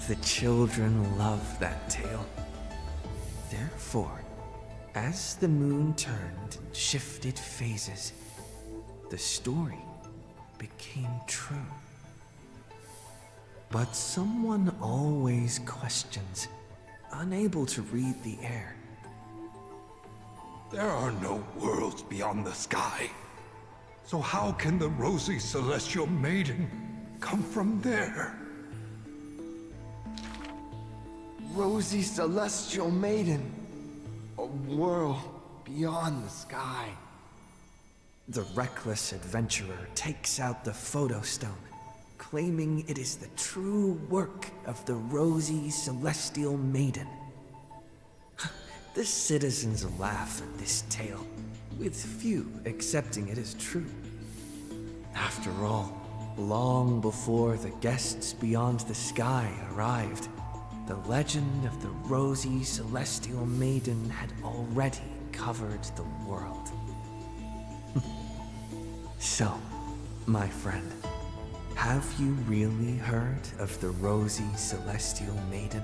The children loved that tale. Therefore, as the moon turned and shifted phases, the story became true. But someone always questions, unable to read the air. There are no worlds beyond the sky. So how can the Rosy Celestial Maiden come from there? Rosy Celestial Maiden, a world beyond the sky. The reckless adventurer takes out the photo stone, claiming it is the true work of the Rosy Celestial Maiden. The citizens laugh at this tale, with few accepting it as true. After all, long before the guests beyond the sky arrived, The legend of the rosy celestial maiden had already covered the world. So, my friend, have you really heard of the rosy celestial maiden?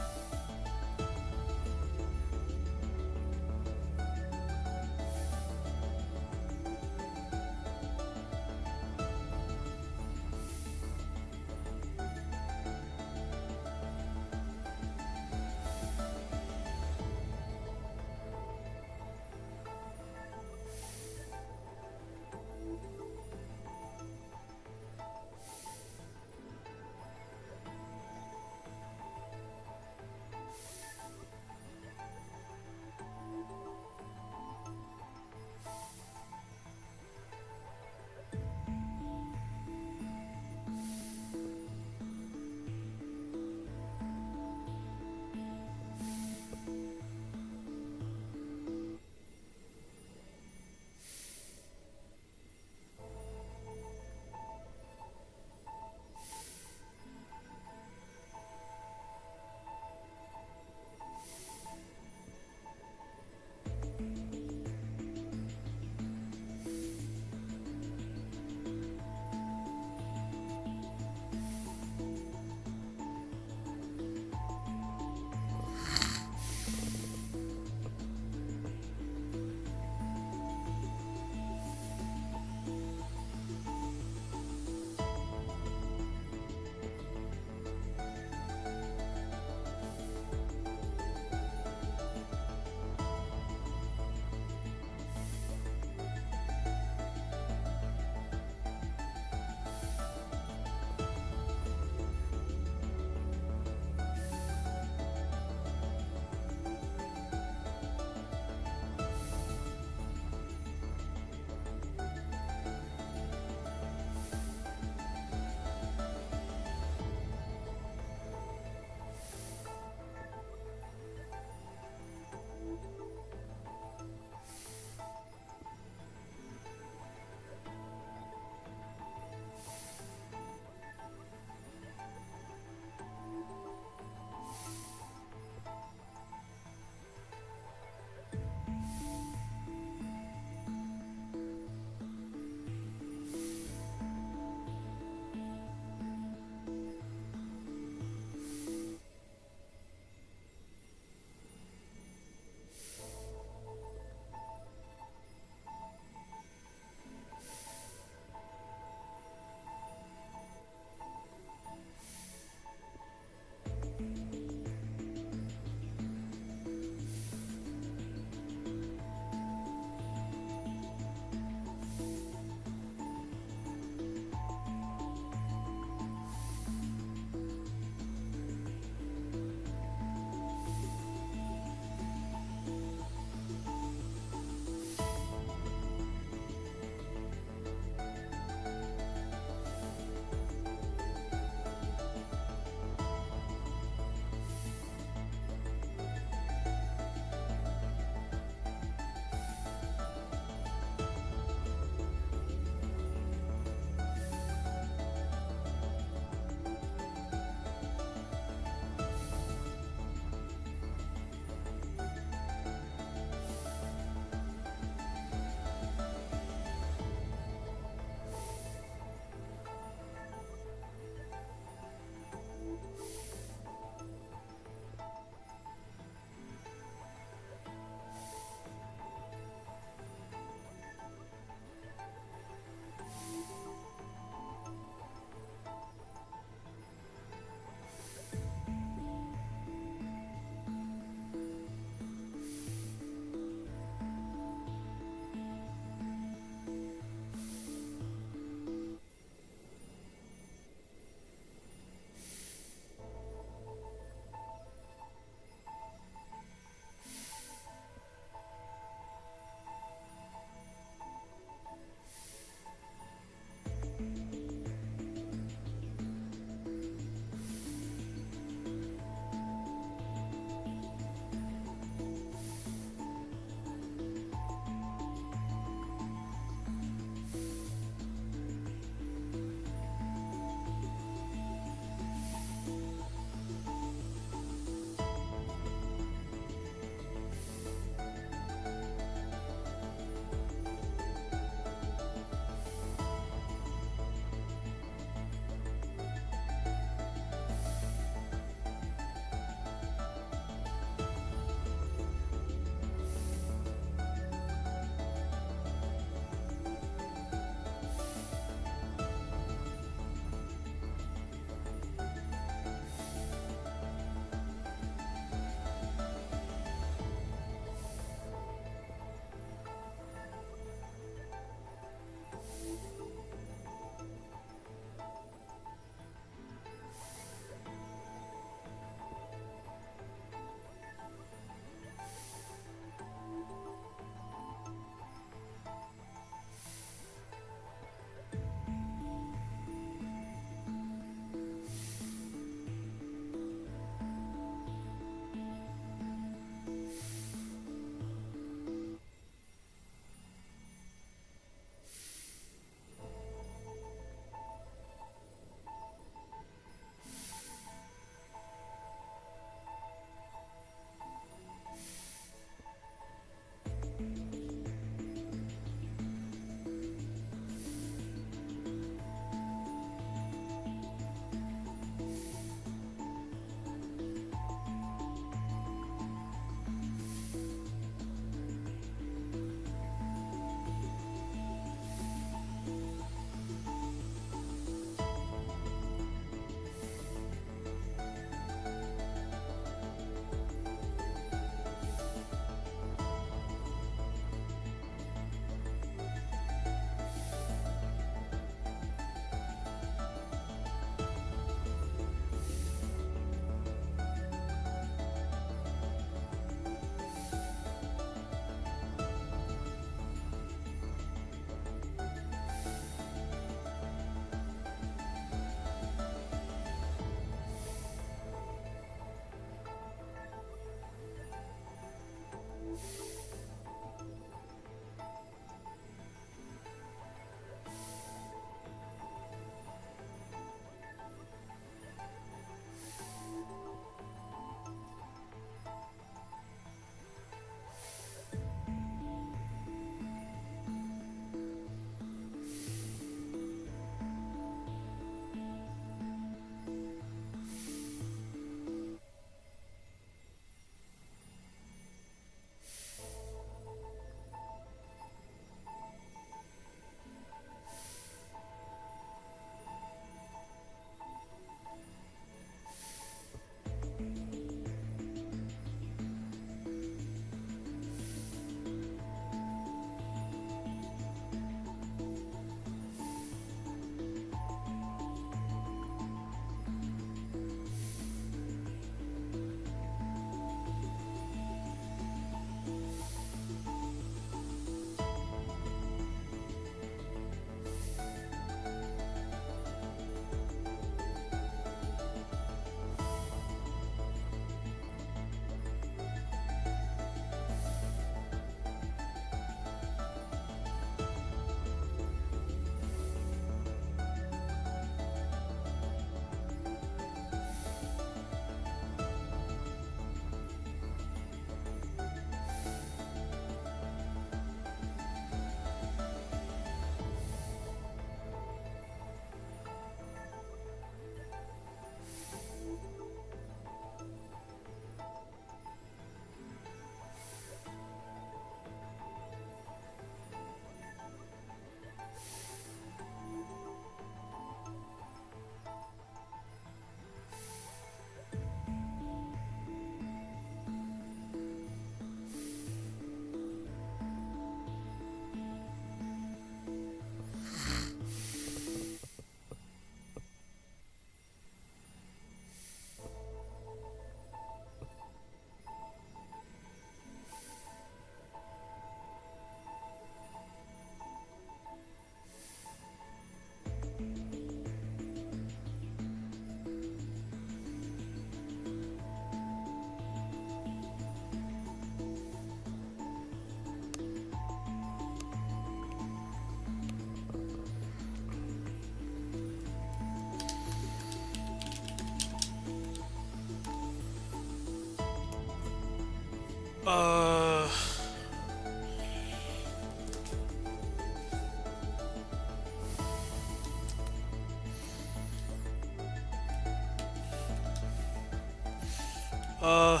Huh.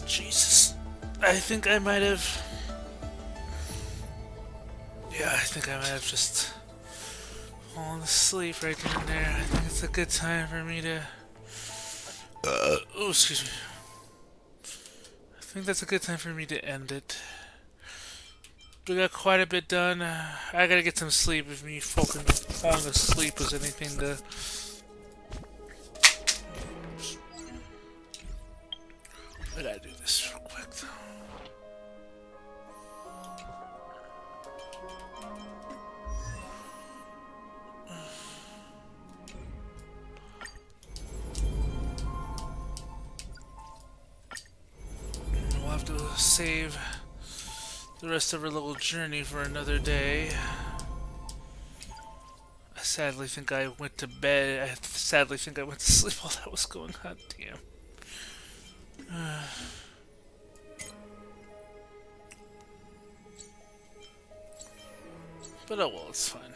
Jesus. I think I might have... Yeah, I think I might have just fallen asleep right then and there. I think it's a good time for me to... oh, excuse me. I think that's a good time for me to end it. We got quite a bit done. I gotta get some sleep. If me falling asleep was anything to... I gotta do this real quick though. We'll have to save the rest of our little journey for another day. I sadly think I went to bed. I sadly think I went to sleep while that was going on. Damn. But oh well, it's fine.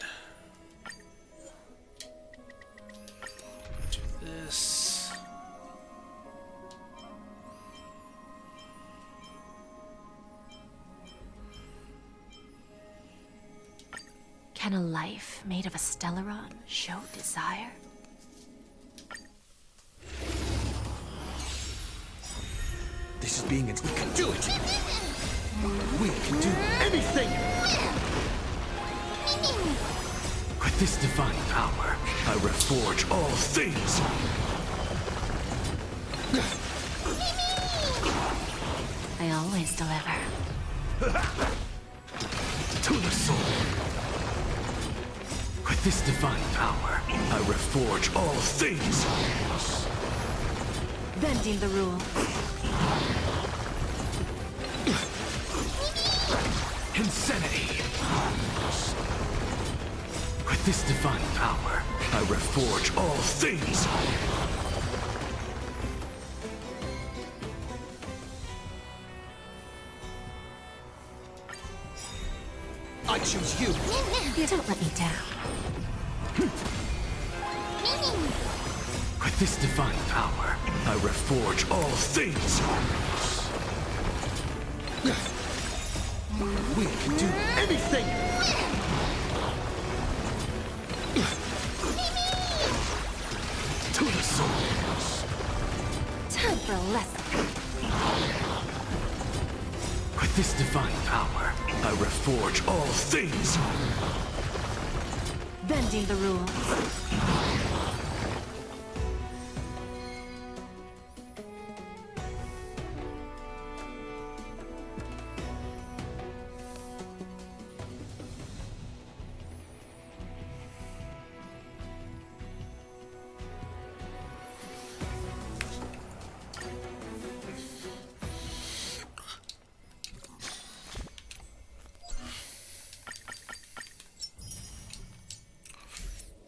Do this. Can a life made of a Stellaron show desire? This is being... We can do it! We can do anything! With this divine power, I reforge all things! I always deliver. To the soul! With this divine power, I reforge all things! Bending the rules. Insanity! With this divine power, I reforge all things! I choose you! You don't let me down. With this divine power, I reforge all things! We can do anything! To the soul! Time for a lesson. With this divine power, I reforge all things! Bending the rules.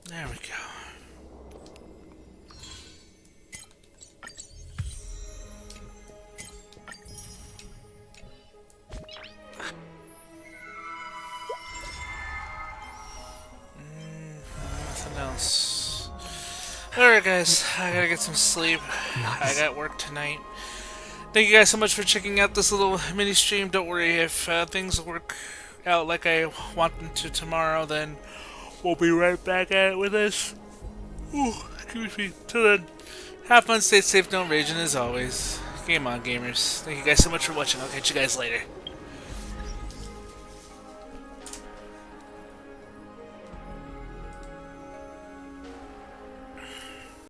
There we go. Nothing else. Alright guys, I gotta get some sleep. I got work tonight. Thank you guys so much for checking out this little mini stream. Don't worry, if things work out like I want them to tomorrow, then we'll be right back at it with this. Ooh, excuse me. Till then, have fun, stay safe, don't rage, and as always, game on, gamers. Thank you guys so much for watching. I'll catch you guys later.